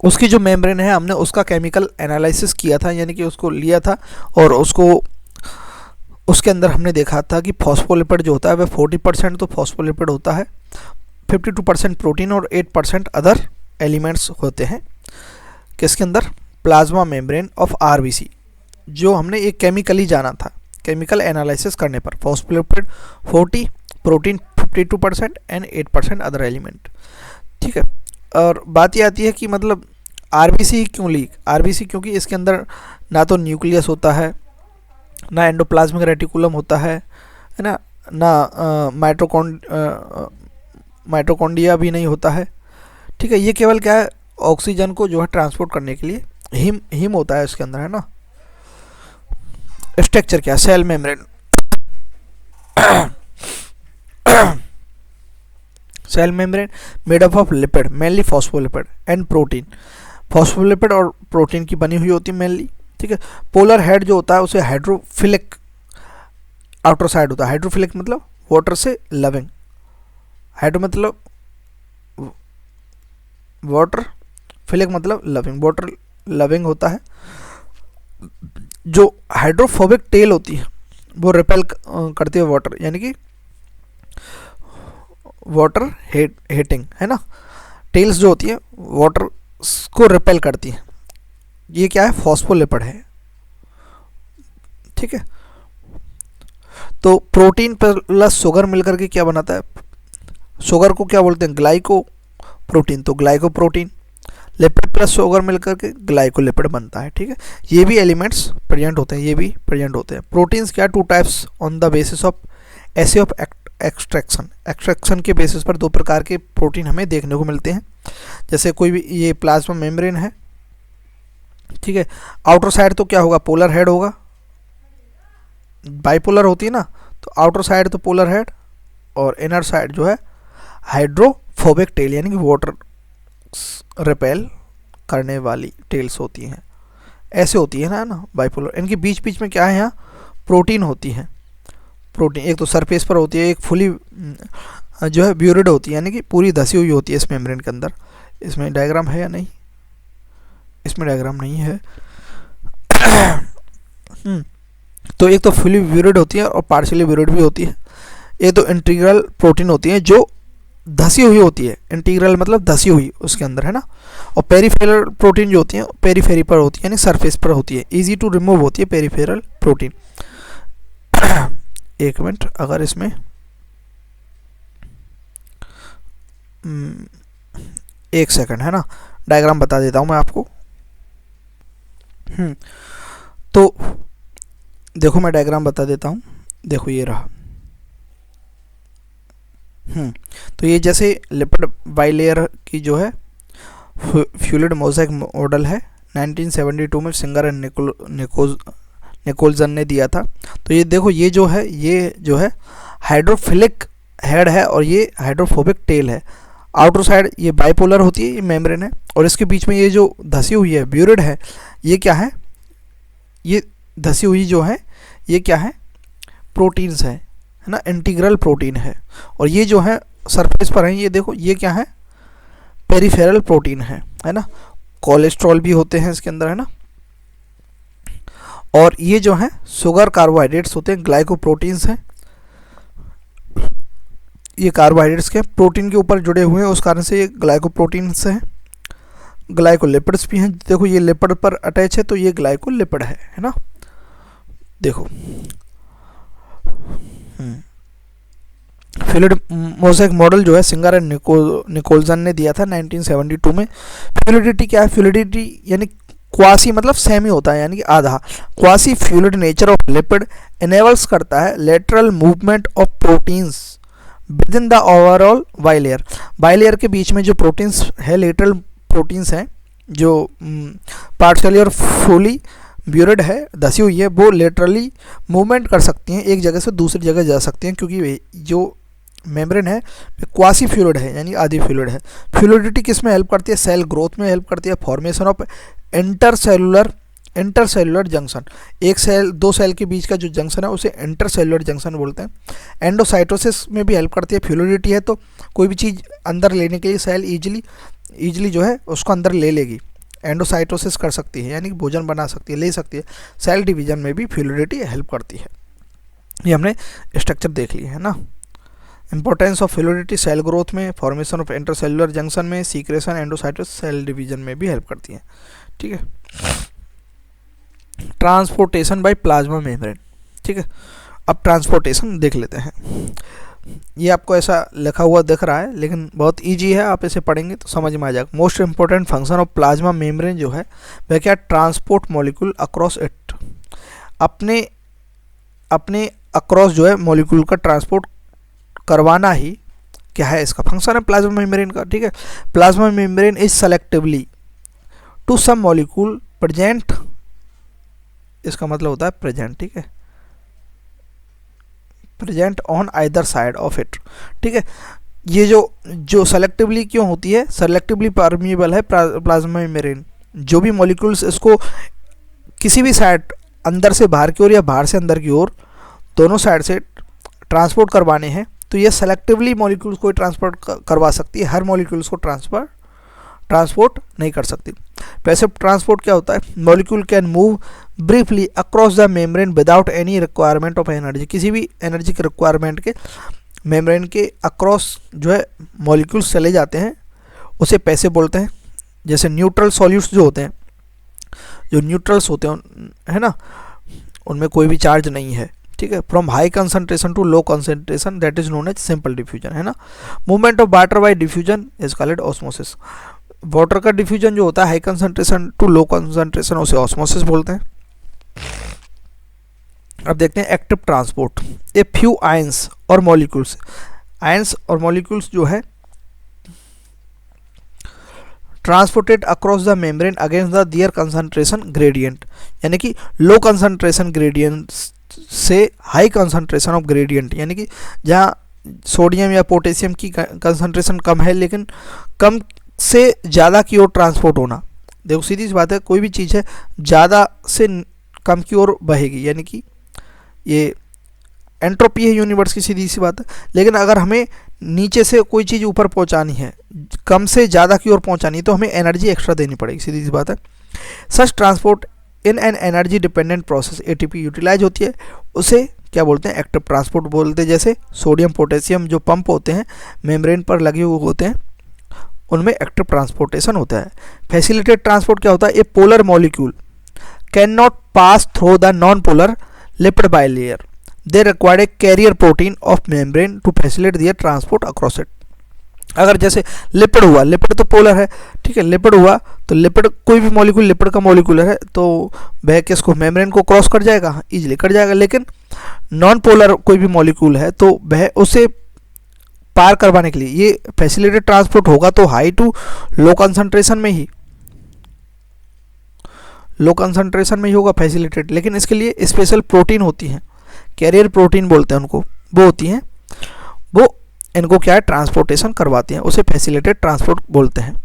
उसकी जो मेम्ब्रेन है हमने उसका केमिकल एनालिसिस किया था, यानी कि उसको लिया था और उसको उसके अंदर हमने देखा था कि फॉस्फोलिपिड जो होता है वह 40% तो फॉस्फोलिपिड होता है, 52% प्रोटीन और 8% अदर एलिमेंट्स होते हैं। किसके अंदर, प्लाज्मा मेम्ब्रेन ऑफ आरबीसी, जो हमने एक केमिकली जाना था केमिकल एनालिसिस करने पर। Phospholipid 40, protein 52% and 8% other element, ठीक है। और बात ये आती है कि मतलब आरबीसी क्यों ली, आरबीसी क्योंकि इसके अंदर ना तो न्यूक्लियस होता है, ना एंडोप्लाज्मिक रेटिकुलम होता है ना, ना माइटोकॉन्ड्रिया भी नहीं होता है, ठीक है। ये केवल क्या है, ऑक्सीजन को जो है ट्रांसपोर्ट करने के लिए हीम होता है इसके अंदर, है ना। स्ट्रक्चर क्या, cell membrane cell membrane made up of lipid, mainly phospholipid and protein. Phospholipid और प्रोटीन की बनी हुई होती है मेनली, ठीक है। पोलर हेड जो होता है उसे हाइड्रोफिलिक आउटर साइड होता है। हाइड्रोफिलिक मतलब वाटर से लविंग, हाइड्रो मतलब वाटर, फिलिक मतलब लविंग, वाटर लविंग होता है। जो हाइड्रोफोबिक टेल होती है वो रिपेल करती है वाटर, यानी कि वाटर हेटिंग, है ना। टेल्स जो होती है वाटर को रिपेल करती है। ये क्या है, फॉस्फोलिपिड है, ठीक है। तो प्रोटीन प्लस शुगर मिलकर के क्या बनाता है, शुगर को क्या बोलते हैं, ग्लाइको प्रोटीन, तो glyco protein. Lipid plus sugar मिलकर के ग्लाइकोलिपिड बनता है, ठीक है। ये भी एलिमेंट्स प्रेजेंट होते हैं, ये भी प्रेजेंट होते हैं। प्रोटीन्स क्या, two types on the basis of essay of extraction, extraction के बेसिस पर दो प्रकार के प्रोटीन हमें देखने को मिलते हैं। जैसे कोई भी, ये प्लाज्मा मेम्ब्रेन है, ठीक है। आउटर साइड तो क्या होगा, पोलर हेड होगा, बाइपोलर होती है ना, तो आउटर साइड तो पोलर हेड और इनर साइड जो है हाइड्रोफोबिक टेल, यानी कि वाटर रिपेल करने वाली टेल्स होती हैं, ऐसे होती है ना बाइपोलर। इनके बीच बीच में क्या है, यहाँ प्रोटीन होती है। प्रोटीन एक तो सरफेस पर होती है, एक फुली जो है ब्यूरिड होती है, यानी कि पूरी धसी हुई होती है इस मेम्ब्रेन के अंदर। इसमें डायग्राम है या नहीं, इसमें डायग्राम नहीं है। तो एक तो फुली ब्यूरिड होती है और पार्शियली ब्यूरिड भी होती है। ये तो इंटीग्रल प्रोटीन होती है जो धसी हुई होती है, इंटीग्रल मतलब धसी हुई उसके अंदर, है ना। और पेरिफेरल प्रोटीन जो होती है पेरीफेरी पर होती है, यानी सरफेस पर होती है, इजी टू रिमूव होती है पेरिफेरल प्रोटीन। एक मिनट, अगर इसमें एक सेकंड, है ना, डायग्राम बता देता हूँ मैं आपको। तो देखो मैं डायग्राम बता देता हूँ, देखो ये रहा। तो ये जैसे लिपिड बाइलेयर की जो है फ्लूइड मोज़ेक मॉडल है, 1972 में सिंगर एंड निकोलसन ने दिया था। तो ये देखो, ये जो है हाइड्रोफिलिक हेड है और ये हाइड्रोफोबिक टेल है। आउटर साइड ये बाइपोलर होती है, ये मेम्ब्रेन है, और इसके बीच में ये जो धसी हुई है ब्यूरिड है, ये क्या है, ये धसी हुई जो है ये क्या है, प्रोटीन्स है ना, इंटीग्रल प्रोटीन है। और ये जो है सरफेस पर है, ये देखो ये क्या है, पेरिफेरल प्रोटीन है ना। कोलेस्ट्रॉल भी होते हैं इसके अंदर, है ना। और ये जो है शुगर कार्बोहाइड्रेट्स होते हैं, ग्लाइकोप्रोटीन्स हैं। ये कार्बोहाइड्रेट्स के प्रोटीन के ऊपर जुड़े हुए हैं, उस कारण से ये ग्लाइकोप्रोटीन्स हैं। ग्लाइकोलिपिड्स भी हैं, देखो ये लिपिड पर अटैच है तो ये ग्लाइकोलिपिड है ना। देखो फ्लूइड मोज़ेक मॉडल जो है सिंगर एंड निकोलसन ने दिया था 1972 में। फ्लूइडिटी क्या है, फ्लूइडिटी यानी क्वासी मतलब सेमी होता है, यानी कि आधा। Quasi fluid nature of lipid enables करता है lateral movement of proteins with in the overall bilayer. Bilayer के बीच में जो प्रोटीन्स है, लेटरल प्रोटीन्स हैं जो पार्शियली और फुली ब्यूरिड है, धसी हुई है, वो लेटरली मूवमेंट कर सकती हैं, एक जगह से दूसरी जगह जा सकती हैं, क्योंकि जो मेम्ब्रेन है क्वासी फ्लूइड है, यानी आधी फ्लूइड है। फ्लूइडिटी किस में हेल्प करती है, सेल ग्रोथ में हेल्प करती है, फॉर्मेशन ऑफ इंटरसेलुलर जंक्शन, एक सेल दो सेल के बीच का जो जंक्शन है उसे इंटरसेलुलर जंक्शन बोलते हैं। एंडोसाइटोसिस में भी हेल्प करती है। फ्लूइडिटी है तो कोई भी चीज़ अंदर लेने के लिए सेल ईजिली जो है उसको अंदर ले लेगी, एंडोसाइटोसिस कर सकती है, यानी कि भोजन बना सकती है, ले सकती है। सेल डिवीजन में भी फ्लूइडिटी हेल्प करती है। ये हमने स्ट्रक्चर देख लिया है ना। Importance of fluidity cell growth में, फॉर्मेशन ऑफ इंटरसेलुलर जंक्शन में, सीक्रेशन, एंडोसाइटोसिस, सेल डिवीजन में भी हेल्प करती है, ठीक है। ट्रांसपोर्टेशन बाय प्लाज्मा मेम्ब्रेन, ठीक है। अब ट्रांसपोर्टेशन देख लेते हैं। ये आपको ऐसा लिखा हुआ दिख रहा है, लेकिन बहुत इजी है, आप इसे पढ़ेंगे तो समझ में आ जाएगा। Most important function of plasma membrane जो है वह क्या, ट्रांसपोर्ट मॉलिक्यूल अक्रॉस इट, अपने अक्रॉस जो है मॉलिक्यूल का ट्रांसपोर्ट करवाना ही क्या है इसका फंक्शन है प्लाज्मा मेम्ब्रेन का, ठीक है। Plasma membrane is selectively to some molecule present, इसका मतलब होता है प्रेजेंट, ठीक है, present on either side of it, ठीक है। ये जो सेलेक्टिवली क्यों होती है, सेलेक्टिवली परमिएबल है प्लाज्मा मेम्ब्रेन। जो भी मॉलिक्यूल्स इसको किसी भी साइड, अंदर से बाहर की ओर या बाहर से अंदर की ओर, दोनों साइड से ट्रांसपोर्ट करवाने हैं तो ये सेलेक्टिवली मॉलिक्यूल्स को ट्रांसपोर्ट करवा सकती है, हर मॉलिक्यूल्स को ट्रांसपोर्ट नहीं कर सकती। पैसिव ट्रांसपोर्ट क्या होता है, molecule can move briefly across the membrane without any requirement of energy, किसी भी एनर्जी के रिक्वायरमेंट के मेम्ब्रेन के अक्रॉस जो है मॉलिक्यूल्स चले जाते हैं, उसे पैसिव बोलते हैं। जैसे न्यूट्रल सॉल्यूट्स जो होते हैं, जो न्यूट्रल्स होते हैं है ना, उनमें कोई भी चार्ज नहीं है, ठीक है। From high concentration to low concentration, that is known as simple diffusion, है ना। Movement of water by diffusion is called osmosis. Water का डिफ्यूजन जो होता है high concentration to low concentration, उसे ऑस्मोसिस बोलते हैं। अब देखते हैं active transport. A few ions और मॉलिक्यूल्स, आयंस और मॉलिक्यूल्स जो है transported across the membrane against the their concentration gradient, यानी कि लो कंसंट्रेशन ग्रेडियंट से हाई कंसंट्रेशन ऑफ ग्रेडियंट, यानी कि जहाँ सोडियम या पोटेशियम की कंसंट्रेशन कम है लेकिन कम से ज़्यादा की ओर ट्रांसपोर्ट होना। देखो सीधी सी बात है, कोई भी चीज़ है ज़्यादा से कम की ओर बहेगी, यानी कि ये एंट्रोपी है यूनिवर्स की, सीधी सी बात है। लेकिन अगर हमें नीचे से कोई चीज़ ऊपर पहुंचानी है, कम से ज़्यादा की ओर पहुंचानी है, तो हमें एनर्जी एक्स्ट्रा देनी पड़ेगी, सीधी सी बात है। Such transport in an energy dependent process ATP utilise होती है, उसे क्या बोलते हैं, एक्टिव ट्रांसपोर्ट बोलते हैं। जैसे सोडियम पोटेशियम जो पंप होते हैं मेम्ब्रेन पर लगे हुए होते हैं, उनमें एक्टिव ट्रांसपोर्टेशन होता है। फैसिलिटेड ट्रांसपोर्ट क्या होता है, a polar molecule can not pass through the non polar lipid bilayer, they required a carrier protein of membrane to facilitate their transport across it. अगर जैसे लिपिड हुआ, लिपिड तो पोलर है, ठीक है, लिपिड हुआ तो लिपिड कोई भी मॉलिक्यूल लिपिड का मॉलिक्यूल है तो वह किसको, मेम्ब्रेन को क्रॉस कर जाएगा, इजीली कर जाएगा। लेकिन नॉन पोलर कोई भी मॉलिक्यूल है तो वह उसे पार करवाने के लिए ये फैसिलिटेड ट्रांसपोर्ट होगा तो हाई टू लो कंसंट्रेशन में ही, लो कंसंट्रेशन में ही होगा फैसिलिटेड। लेकिन इसके लिए स्पेशल प्रोटीन होती हैं, कैरियर प्रोटीन बोलते हैं उनको, वो होती हैं, वो इनको क्या है ट्रांसपोर्टेशन करवाती हैं, उसे फैसिलिटेड ट्रांसपोर्ट बोलते हैं।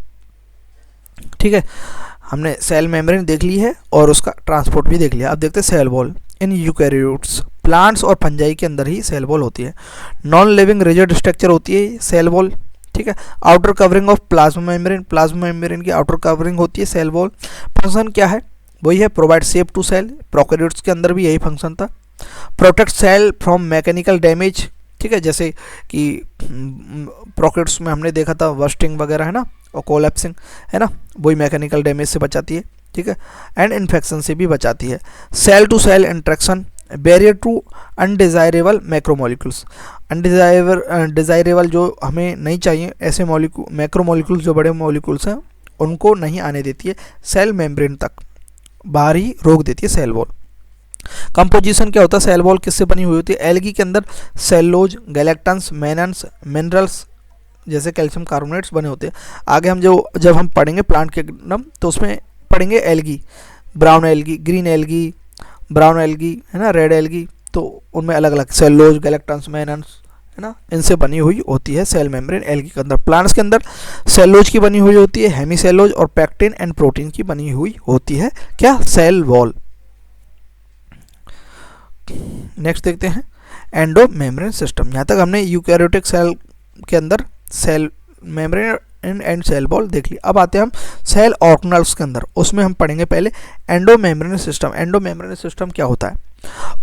ठीक है, हमने सेल मेम्ब्रेन देख ली है और उसका ट्रांसपोर्ट भी देख लिया। अब देखते हैं cell wall in eukaryotes, plants और फंजाई के अंदर ही सेल वॉल होती है। नॉन लिविंग रिजिड स्ट्रक्चर होती है सेल वॉल, ठीक है। Outer covering of plasma membrane, plasma membrane की आउटर कवरिंग होती है सेल वॉल। फंक्शन क्या है, वही है provide shape to cell, prokaryotes के अंदर भी यही फंक्शन था। Protect cell from mechanical damage, ठीक है, जैसे कि प्रोकैरियोट्स में हमने देखा था वर्स्टिंग वगैरह है ना, और कोलैप्सिंग है ना, वही मैकेनिकल डैमेज से बचाती है, ठीक है, एंड इन्फेक्शन से भी बचाती है। Cell to cell interaction, barrier to undesirable macromolecules, desirable जो हमें नहीं चाहिए ऐसे मैक्रोमोलिक्यूल्स जो बड़े मॉलिक्यूल्स हैं उनको नहीं आने देती है सेल मेम्ब्रेन तक, बाहर ही रोक देती है सेल वॉल। कंपोजिशन क्या होता है, सेल वॉल किससे बनी हुई होती है, एल्गी के अंदर सेलुलोज, गैलेक्टन्स, मेनन्स, मिनरल्स जैसे कैल्शियम कार्बोनेट्स बने होते हैं। आगे हम जब हम पढ़ेंगे प्लांट के नाम तो उसमें पढ़ेंगे algae, brown algae, green algae, brown algae है ना, रेड एल्गी, तो उनमें अलग अलग सेलुलोज, गैलेक्टन्स, मेनन्स है ना, इनसे बनी हुई होती है सेल मेम्ब्रेन एल्गी के अंदर। प्लांट्स के अंदर सेलुलोज की बनी हुई होती है, हेमीसेलुलोज और पैक्टिन एंड प्रोटीन की बनी हुई होती है क्या, सेल वॉल। नेक्स्ट देखते हैं एंडो मेम्ब्रेन सिस्टम। यहाँ तक हमने यूकैरियोटिक सेल के अंदर cell membrane and cell wall देख ली। अब आते हैं हम सेल ऑर्गेनल्स के अंदर, उसमें हम पढ़ेंगे पहले endo membrane system. Endo membrane system क्या होता है,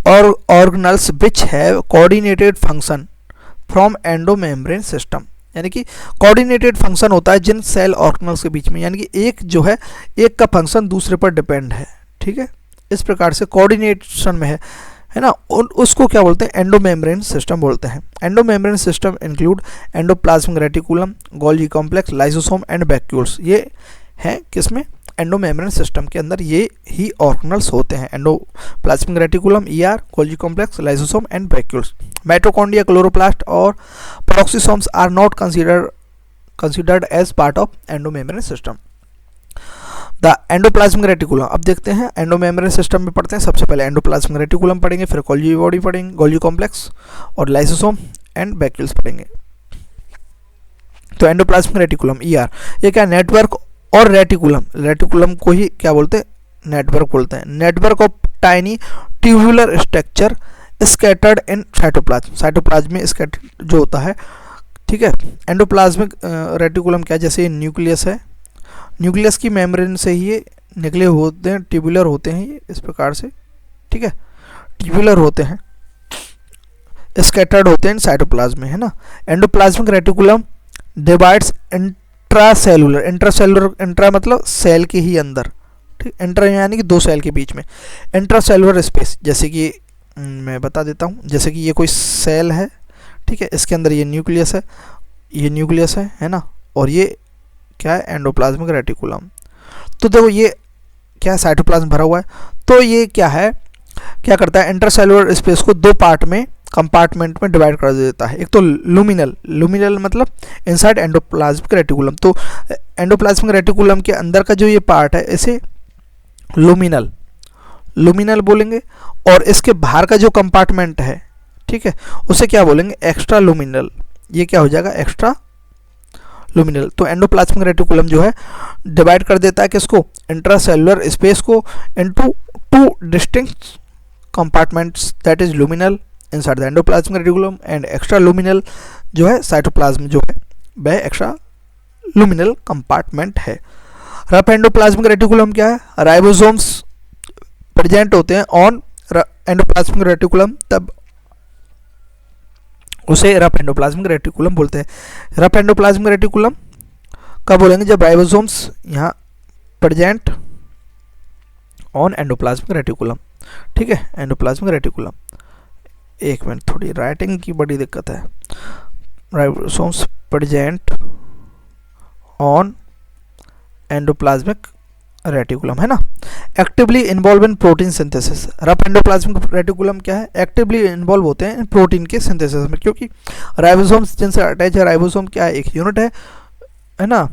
और organelles which have coordinated function from endo membrane system, यानी कि कोऑर्डिनेटेड फंक्शन होता है जिन सेल ऑर्गेनल्स के बीच में, यानी कि एक जो है एक का फंक्शन दूसरे पर डिपेंड है, ठीक है, इस प्रकार से कोऑर्डिनेशन में है ना, उसको क्या बोलते हैं, एंडो मेम्ब्रेन सिस्टम बोलते हैं। Endo membrane system include endoplasmic reticulum, Golgi complex, lysosome and vacuoles. ये हैं किसमें, एंडो मेम्ब्रेन सिस्टम के अंदर ये ही ऑर्गेनल्स होते हैं, endoplasmic reticulum, ER, Golgi complex, lysosome and vacuoles. Mitochondria, chloroplast और peroxisomes are not considered as part of endo membrane system. The endoplasmic reticulum, अब देखते हैं एंडो मेम्ब्रेन सिस्टम में पढ़ते हैं। सबसे पहले एंडोप्लाज्मिक रेटिकुलम पढ़ेंगे, फिर गोल्गी बॉडी पढ़ेंगे, गोल्गी कॉम्प्लेक्स और लाइसोसोम एंड वैक्यूल्स पढ़ेंगे। तो एंडोप्लाज्मिक रेटिकुलम ईआर, ये क्या, नेटवर्क और रेटिकुलम को ही क्या बोलते हैं, नेटवर्क बोलते हैं। Network of tiny tubular structure scattered in cytoplasm, cytoplasm में स्कैटर्ड जो होता है, ठीक है। एंडोप्लाज्मिक रेटिकुलम क्या, जैसे ये न्यूक्लियस है, न्यूक्लियस की मेम्ब्रेन से ही ये निकले होते हैं, ट्यूबुलर होते हैं ये इस प्रकार से, ठीक है, ट्यूबुलर होते हैं, स्कैटर्ड होते हैं साइटोप्लाज्म में, है ना। Endoplasmic reticulum divides intracellular, intra मतलब सेल के ही अंदर, ठीक, इंट्रा यानी कि दो सेल के बीच में, इंट्रासेलुलर स्पेस, जैसे कि मैं बता देता हूँ, जैसे कि ये कोई सेल है, ठीक है, इसके अंदर ये न्यूक्लियस है, ये न्यूक्लियस है ना, और ये क्या है, एंडोप्लाज्मिक रेटिकुलम। तो देखो ये क्या है, साइटोप्लाज्म भरा हुआ है, तो ये क्या है, क्या करता है, इंटरसेलुलर स्पेस को दो पार्ट में, कंपार्टमेंट में डिवाइड कर देता है। एक तो लुमिनल, लुमिनल मतलब इनसाइड एंडोप्लाज्मिक रेटिकुलम, तो एंडोप्लाज्मिक रेटिकुलम के अंदर का जो ये पार्ट है इसे लुमिनल, लुमिनल बोलेंगे, और इसके बाहर का जो कंपार्टमेंट है, ठीक है, उसे क्या बोलेंगे, एक्स्ट्रा लुमिनल। ये क्या हो जाएगा, एक्स्ट्रा लुमिनल। तो एंडोप्लाज्मिक रेटिकुलम जो है डिवाइड कर देता है किसको, इंट्रासेलुलर स्पेस को into two distinct compartments, that is luminal inside the endoplasmic reticulum and extra luminal जो है साइटोप्लाज्म जो है वह एक्स्ट्रा लुमिनल कंपार्टमेंट है। रफ एंडोप्लाज्मिक रेटिकुलम क्या है, राइबोसोम्स प्रेजेंट होते हैं ऑन एंडोप्लाज्मिक रेटिकुलम, तब उसे रफ एंडोप्लाज्मिक रेटिकुलम बोलते हैं। रफ एंडोप्लाज्मिक रेटिकुलम कब बोलेंगे, जब राइबोसोम्स यहाँ प्रेजेंट ऑन एंडोप्लाज्मिक रेटिकुलम, ठीक है, एंडोप्लाज्मिक रेटिकुलम। एक मिनट, थोड़ी राइटिंग की बड़ी दिक्कत है। Ribosomes present on endoplasmic reticulum, है ना। Actively involve in protein synthesis, rough endoplasmic reticulum क्या है, एक्टिवली इन्वॉल्व होते हैं इन प्रोटीन के सिंथेसिस में, क्योंकि राइबोसोम्स जिनसे अटैच है, राइबोसोम क्या है, एक यूनिट है ना,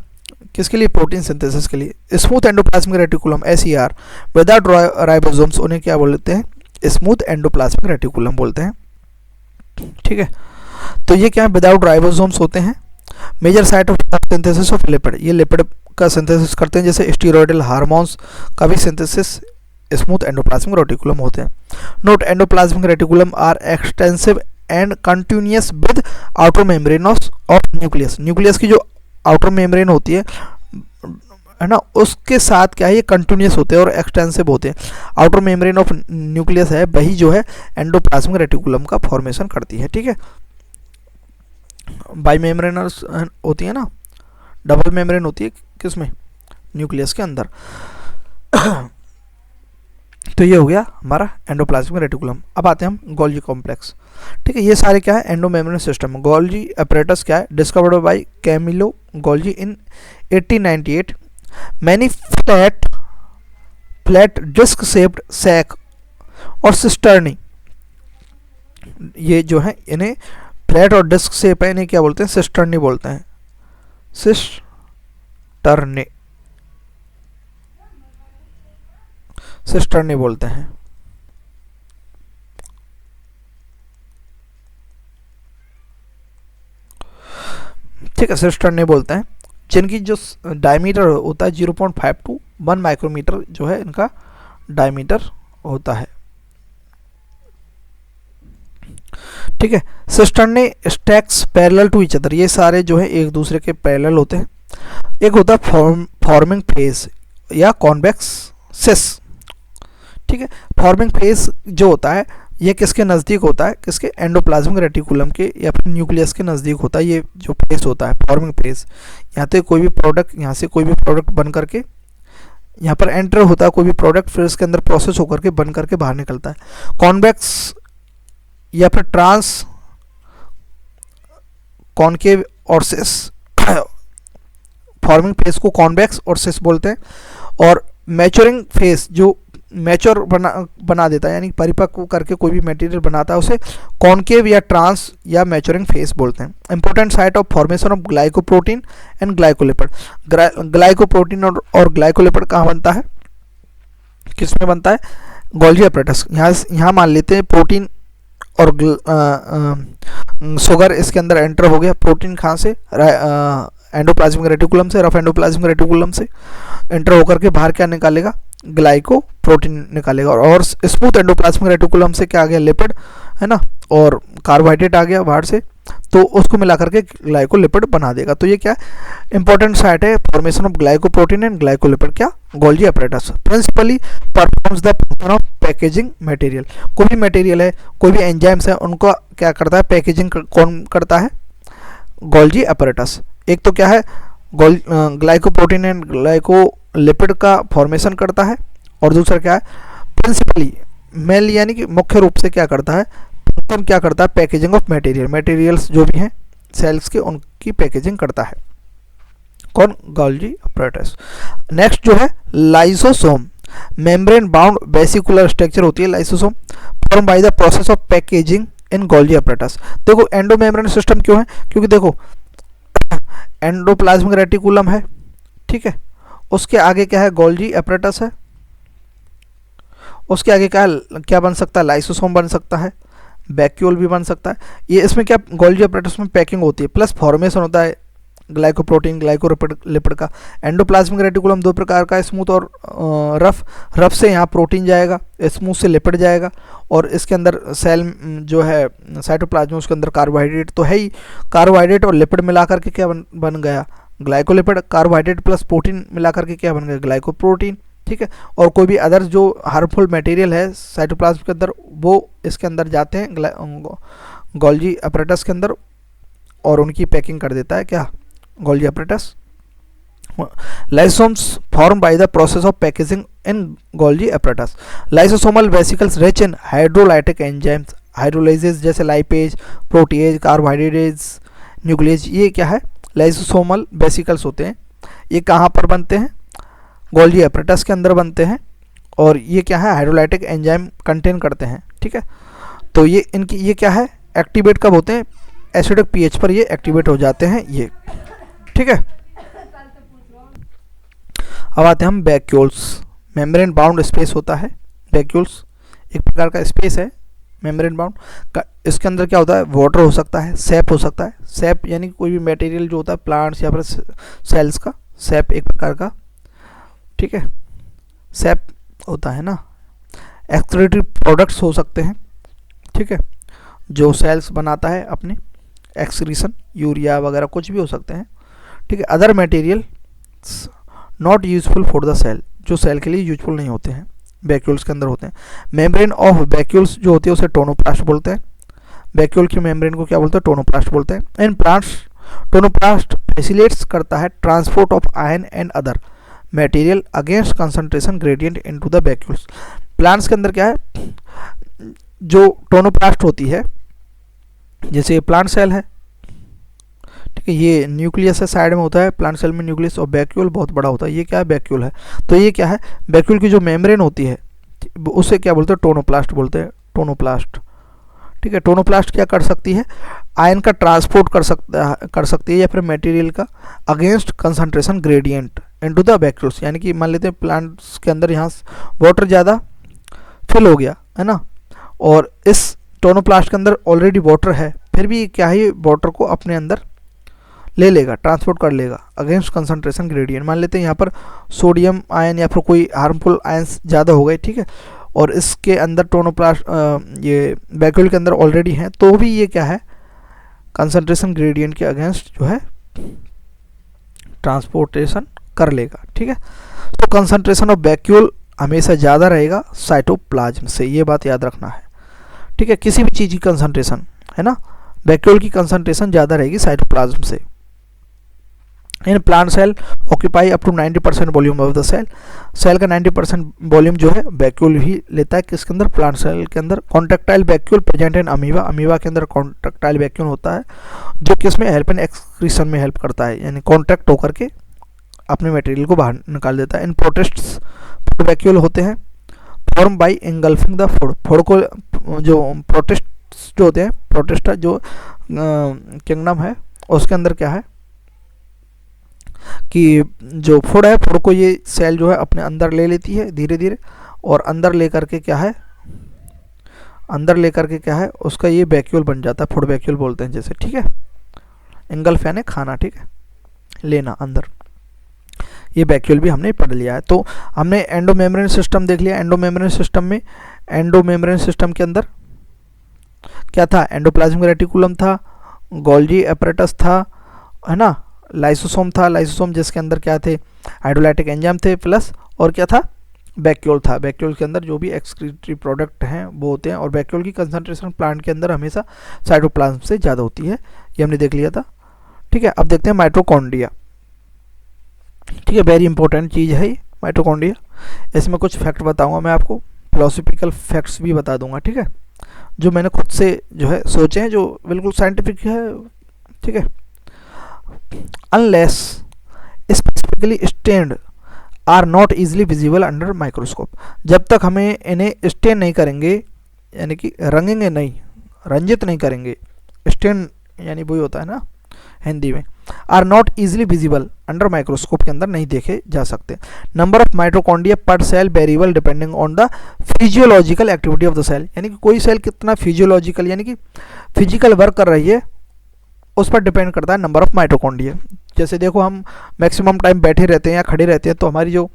किसके लिए, प्रोटीन सिंथेसिस के लिए। Smooth endoplasmic reticulum SER without ribosomes, उन्हें क्या बोलते हैं, स्मूथ एंडोप्लाज्मिक रेटिकुलम बोलते हैं, ठीक है। तो ये क्या है, विदाउट राइबोसोम्स होते हैं। Major site of synthesis of lipid, ये लिपिड का सिंथेसिस करते हैं, जैसे स्टीरॉयडल हार्मोन्स का भी सिंथेसिस स्मूथ एंडोप्लाज्मिक रेटिकुलम होते हैं। Note, endoplasmic reticulum are extensive and continuous with outer membrane of nucleus, nucleus की जो आउटर मेम्ब्रेन होती है ना, उसके साथ क्या है, ये कंटिन्यूअस होते हैं और एक्सटेंसिव होते हैं। आउटर मेम्ब्रेन ऑफ न्यूक्लियस है वही जो है एंडोप्लाज्मिक रेटिकुलम का फॉर्मेशन करती है, ठीक है। बाई मेम्ब्रेनस होती है ना, डबल मेम्ब्रेन होती है किसमें, न्यूक्लियस के अंदर। तो ये हो गया हमारा एंडोप्लाज्मिक रेटिकुलम। अब आते हैं हम गोल्जी कॉम्प्लेक्स, ठीक है। ये सारे क्या है, एंडोमेम्ब्रेन सिस्टम। गोल्जी apparatus क्या है, discovered by Camillo Golgi in 1898। Many flat disc shaped sac और सिस्टर्नी, ये जो है इन्हें फ्लैट और डिस्क शेप है, इन्हें क्या बोलते हैं, सिस्टर्नी बोलते हैं, सिस्टर्नी, सिस्टर्नी बोलते हैं। ठीक है, सिस्टर्नी बोलते हैं, जिनकी जो डायमीटर होता है 0.5 to 1 माइक्रोमीटर जो है इनका डायमीटर होता है, ठीक है। Cisternae stacks parallel to each other, ये सारे जो है एक दूसरे के पैरेलल होते हैं। एक होता है फॉर्मिंग फेज या कॉन्वेक्स सिस, ठीक है। फॉर्मिंग फेज जो होता है ये किसके नज़दीक होता है, किसके, एंडोप्लाज्मिक रेटिकुलम के या फिर न्यूक्लियस के नज़दीक होता है। ये जो फेज होता है फॉर्मिंग फेज, यहाँ से कोई भी प्रोडक्ट, यहाँ से कोई भी प्रोडक्ट बन करके यहाँ पर एंटर होता है कोई भी प्रोडक्ट, फिर इसके अंदर प्रोसेस होकर के बन करके बाहर निकलता है। कॉन्वेक्स या फिर ट्रांस कॉनकेव और सिस, फॉर्मिंग फेज को कॉन्वेक्स और सिस बोलते हैं। और मैच्योरिंग फेज जो मैच्योर बना देता है, यानी परिपक्व करके कोई भी मटेरियल बनाता है, उसे कॉनकेव या ट्रांस या मैच्योरिंग फेज बोलते हैं। Important site of formation of glycoprotein and glycolipid, glycoprotein और ग्लाइकोलिपिड कहाँ बनता है, किसमें बनता है, गोल्जी apparatus। यहाँ मान लेते हैं प्रोटीन और शुगर इसके अंदर एंटर हो गया। प्रोटीन कहाँ से, एंडोप्लाज्मिक रेटिकुलम से, रफ एंडोप्लाज्मिक रेटिकुलम से एंटर होकर के बाहर क्या निकालेगा, ग्लाइको प्रोटीन निकालेगा। और स्मूथ एंडोप्लाज्मिक रेटिकुलम से क्या आ गया, लिपिड, है ना, और कार्बोहाइड्रेट आ गया बाहर से, तो उसको मिला करके ग्लाइकोलिपिड बना देगा। तो ये क्या इंपॉर्टेंट साइट है, formation of glycoprotein and glycolipid, क्या, Golgi apparatus। Principally performs the function of packaging material, कोई भी मटेरियल है, कोई भी एंजाइम्स है, उनको क्या करता है, पैकेजिंग कौन करता है, गोल्जी apparatus। एक तो क्या है, ग्लाइकोप्रोटीन एंड ग्लाइकोलिपिड का फॉर्मेशन करता है, और दूसरा क्या है, प्रिंसिपली मेल यानी कि मुख्य रूप से क्या करता है, फंक्शन क्या करता है, पैकेजिंग ऑफ मटेरियल, मटेरियल्स जो भी हैं सेल्स के उनकी पैकेजिंग करता है। कौन, गोल्जी अपैरेटस। नेक्स्ट जो है lysosome, membrane bound vesicular structure होती है lysosome, form by the process of packaging in Golgi apparatus. देखो एंडोमेम्ब्रेन सिस्टम क्यों है, क्योंकि देखो एंडोप्लाज्मिक रेटिकुलम है, ठीक है, उसके आगे क्या है, गोल्जी अपैरेटस है, उसके आगे क्या बन सकता है, लाइसोसोम बन सकता है, वैक्यूल भी बन सकता है। ये इसमें क्या गोल्जी अपैरेटस में पैकिंग होती है, प्लस फॉर्मेशन होता है ग्लाइकोप्रोटीन ग्लाइकोलिपिड का। एंडोप्लाज्मिक रेटिकुलम दो प्रकार का, स्मूथ और रफ से यहाँ प्रोटीन जाएगा, स्मूथ से लिपिड जाएगा, और इसके अंदर सेल जो है साइटोप्लाज्म उसके अंदर कार्बोहाइड्रेट तो है ही, कार्बोहाइड्रेट और लिपिड मिला करके क्या बन गया, ग्लाइकोलिपिड। कार्बोहाइड्रेट प्लस प्रोटीन मिला करके क्या बन गया, ग्लाइकोप्रोटीन, ठीक है। और कोई भी अदर जो हार्मफुल मटेरियल है साइटोप्लाज्म के अंदर वो इसके अंदर जाते हैं गोल्जी अपैरेटस के अंदर, और उनकी पैकिंग कर देता है क्या, Golgi apparatus. Lysosomes form by the process of packaging in Golgi apparatus. Lysosomal vesicles rich in hydrolytic enzymes, hydrolases जैसे लाइपेज, प्रोटीएज, कार्बोहाइड्रेज, न्यूक्लियस, ये क्या है, लाइसोसोमल वेसिकल्स होते हैं। ये कहाँ पर बनते हैं, गोल्जी अपैरेटस के अंदर बनते हैं, और ये क्या है, हाइड्रोलाइटिक एंजाइम कंटेन करते हैं, ठीक है। तो ये इनकी ये क्या है, एक्टिवेट कब होते हैं, एसिडिक पीएच पर ये एक्टिवेट हो जाते हैं ये, ठीक है। अब आते हैं हम वैक्यूल्स। मेम्ब्रेन बाउंड स्पेस होता है वैक्यूल्स, एक प्रकार का स्पेस है मेम्ब्रेन बाउंड का। इसके अंदर क्या होता है, वाटर हो सकता है, सैप हो सकता है, सैप यानी कोई भी मटेरियल जो होता है प्लांट्स या फिर सेल्स का, सैप एक प्रकार का, ठीक है, सैप होता है ना। एक्सक्रीटरी प्रोडक्ट्स हो सकते हैं, ठीक है, जो सेल्स बनाता है अपने, एक्सक्रीशन, यूरिया वगैरह कुछ भी हो सकते हैं, ठीक है। Other material not useful for the cell, जो सेल के लिए यूजफुल नहीं होते हैं, वैक्यूल्स के अंदर होते हैं। मेम्ब्रेन ऑफ वैक्यूल्स जो होती है उसे टोनोप्लास्ट बोलते हैं। वैक्यूल की मेम्ब्रेन को क्या बोलते हैं, टोनोप्लास्ट बोलते हैं। इन प्लांट्स टोनोप्लास्ट फैसिलिटेट्स करता है transport of ion and other material against concentration gradient into the vacuoles. Plants के अंदर क्या है, जो टोनोप्लास्ट होती है, जैसे ये प्लांट सेल है, ठीक है, ये न्यूक्लियस है साइड में होता है प्लांट सेल में न्यूक्लियस, और वैक्यूल बहुत बड़ा होता है, ये क्या है, वैक्यूल है। तो ये क्या है, वैक्यूल की जो मेम्ब्रेन होती है उसे क्या बोलते हैं, टोनोप्लास्ट बोलते हैं, टोनोप्लास्ट, ठीक है। टोनोप्लास्ट क्या कर सकती है, आयन का ट्रांसपोर्ट कर सकती है या फिर मटेरियल का against concentration gradient into the vacuoles. यानी कि मान लेते हैं प्लांट्स के अंदर यहाँ वाटर ज़्यादा फिल हो गया है ना, और इस टोनोप्लास्ट के अंदर ऑलरेडी वाटर है, फिर भी क्या है, वाटर को अपने अंदर ले लेगा, ट्रांसपोर्ट कर लेगा अगेंस्ट कंसंट्रेशन ग्रेडियंट। मान लेते हैं यहाँ पर सोडियम आयन या फिर कोई हार्मफुल आयंस ज़्यादा हो गए, ठीक है, और इसके अंदर टोनोप्लास्ट ये वैक्यूल के अंदर ऑलरेडी हैं, तो भी ये क्या है, कंसंट्रेशन ग्रेडियंट के अगेंस्ट जो है ट्रांसपोर्टेशन कर लेगा, ठीक है। तो कंसंट्रेशन ऑफ वैक्यूल हमेशा ज़्यादा रहेगा साइटोप्लाज्म से, ये बात याद रखना है, ठीक है। किसी भी चीज़ की कंसंट्रेशन है ना, वैक्यूल की कंसंट्रेशन ज़्यादा रहेगी साइटोप्लाज्म से। In plant cell occupy up to 90% volume of the cell. Cell का 90% वॉल्यूम जो है वैक्यूल ही लेता है, किसके अंदर, प्लांट सेल के अंदर। Contractile vacuole present in amoeba, amoeba के अंदर कॉन्ट्रेक्टाइल वैक्यूल होता है, जो किस में, हेल्प इन एक्सक्रीशन में हेल्प करता है, यानी कॉन्ट्रैक्ट होकर के अपने मटेरियल को बाहर निकाल देता है। इन प्रोटिस्ट्स वैक्यूल होते हैं, form by engulfing the food. Food को जो प्रोटिस्ट्स जो होते हैं, प्रोटिस्टा जो किंगडम है उसके अंदर क्या है कि जो फूड है, फूड को ये सेल जो है अपने अंदर ले लेती है धीरे धीरे, और अंदर लेकर के क्या है, अंदर लेकर के क्या है, उसका ये वैक्यूल बन जाता है, फूड वैक्यूल बोलते हैं जैसे, ठीक है। एंगल्फ यानी खाना, ठीक है, लेना अंदर, ये वैक्यूल भी हमने पढ़ लिया है। तो हमने एंडोमेम्ब्रेन सिस्टम देख लिया। एंडोमेम्ब्रेन सिस्टम में, एंडोमेम्ब्रेन सिस्टम के अंदर क्या था, एंडोप्लाज्मिक रेटिकुलम था, गोल्जी अपैरेटस था, है ना, लाइसोसोम था, लाइसोसोम जिसके अंदर क्या थे, हाइड्रोलाइटिक एंजाइम थे, प्लस और क्या था, वैक्यूल था। वैक्यूल के अंदर जो भी एक्सक्रीटरी प्रोडक्ट हैं वो होते हैं, और वैक्यूल की कंसंट्रेशन प्लांट के अंदर हमेशा साइटोप्लाज्म से ज़्यादा होती है, ये हमने देख लिया था, ठीक है। अब देखते हैं माइटोकॉन्ड्रिया, ठीक है, वेरी इंपॉर्टेंट चीज़ है ये माइटोकॉन्ड्रिया। इसमें कुछ फैक्ट बताऊंगा मैं आपको, फिलोसॉफिकल फैक्ट्स भी बता दूंगा, ठीक है, जो मैंने खुद से जो है सोचे हैं, जो बिल्कुल साइंटिफिक है, ठीक है। Unless specifically stained are not easily visible under microscope. जब तक हमें इन्हें स्टेन नहीं करेंगे, यानी कि रंगेंगे नहीं, रंजित नहीं करेंगे, स्टेन यानी वही होता है ना हिंदी में, are not easily visible under microscope के अंदर नहीं देखे जा सकते। Number of mitochondria per cell variable depending on the physiological activity of the cell, यानी कि कोई सेल कितना फिजियोलॉजिकल यानी कि फिजिकल वर्क कर रही है उस पर डिपेंड करता है नंबर ऑफ माइटोकॉन्ड्रिया। जैसे देखो हम मैक्सिमम टाइम बैठे रहते हैं या खड़े रहते हैं, तो हमारी जो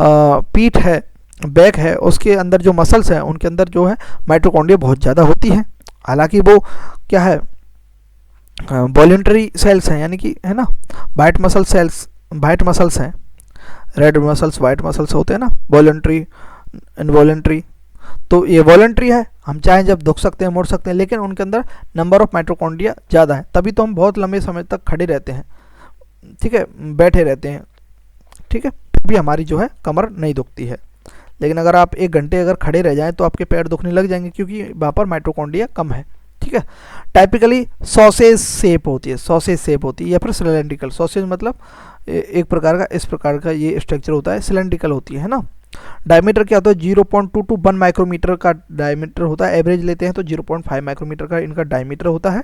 पीठ है, बैक है, उसके अंदर जो मसल्स हैं उनके अंदर जो है माइटोकॉन्ड्रिया बहुत ज़्यादा होती हैं। हालांकि वो क्या है, वॉलेंट्री सेल्स हैं, यानी कि है ना, white muscle cells, white muscles हैं, रेड मसल्स वाइट मसल्स होते हैं ना, वॉलेंट्री इनवॉलेंट्री। तो ये वॉलेंट्री है, हम चाहें जब दुख सकते हैं, मुड़ सकते हैं, लेकिन उनके अंदर नंबर ऑफ माइटोकॉन्ड्रिया ज़्यादा है, तभी तो हम बहुत लंबे समय तक खड़े रहते हैं, ठीक है, बैठे रहते हैं, ठीक है, फिर भी हमारी जो है कमर नहीं दुखती है। लेकिन अगर आप 1 घंटे अगर खड़े रह जाएं तो आपके पैर दुखने लग जाएंगे, क्योंकि वहाँ पर माइटोकॉन्ड्रिया कम है, ठीक है। टाइपिकली सॉसेज शेप होती है, सॉसेज शेप होती है, या फिर सिलेंड्रिकल। सॉसेज मतलब एक प्रकार का, इस प्रकार का ये स्ट्रक्चर होता है, सिलेंड्रिकल होती है ना। डायमीटर क्या होता है, 0.2 to 1 माइक्रोमीटर का डायमीटर होता है, एवरेज लेते हैं तो 0.5 माइक्रोमीटर का इनका डायमीटर होता है।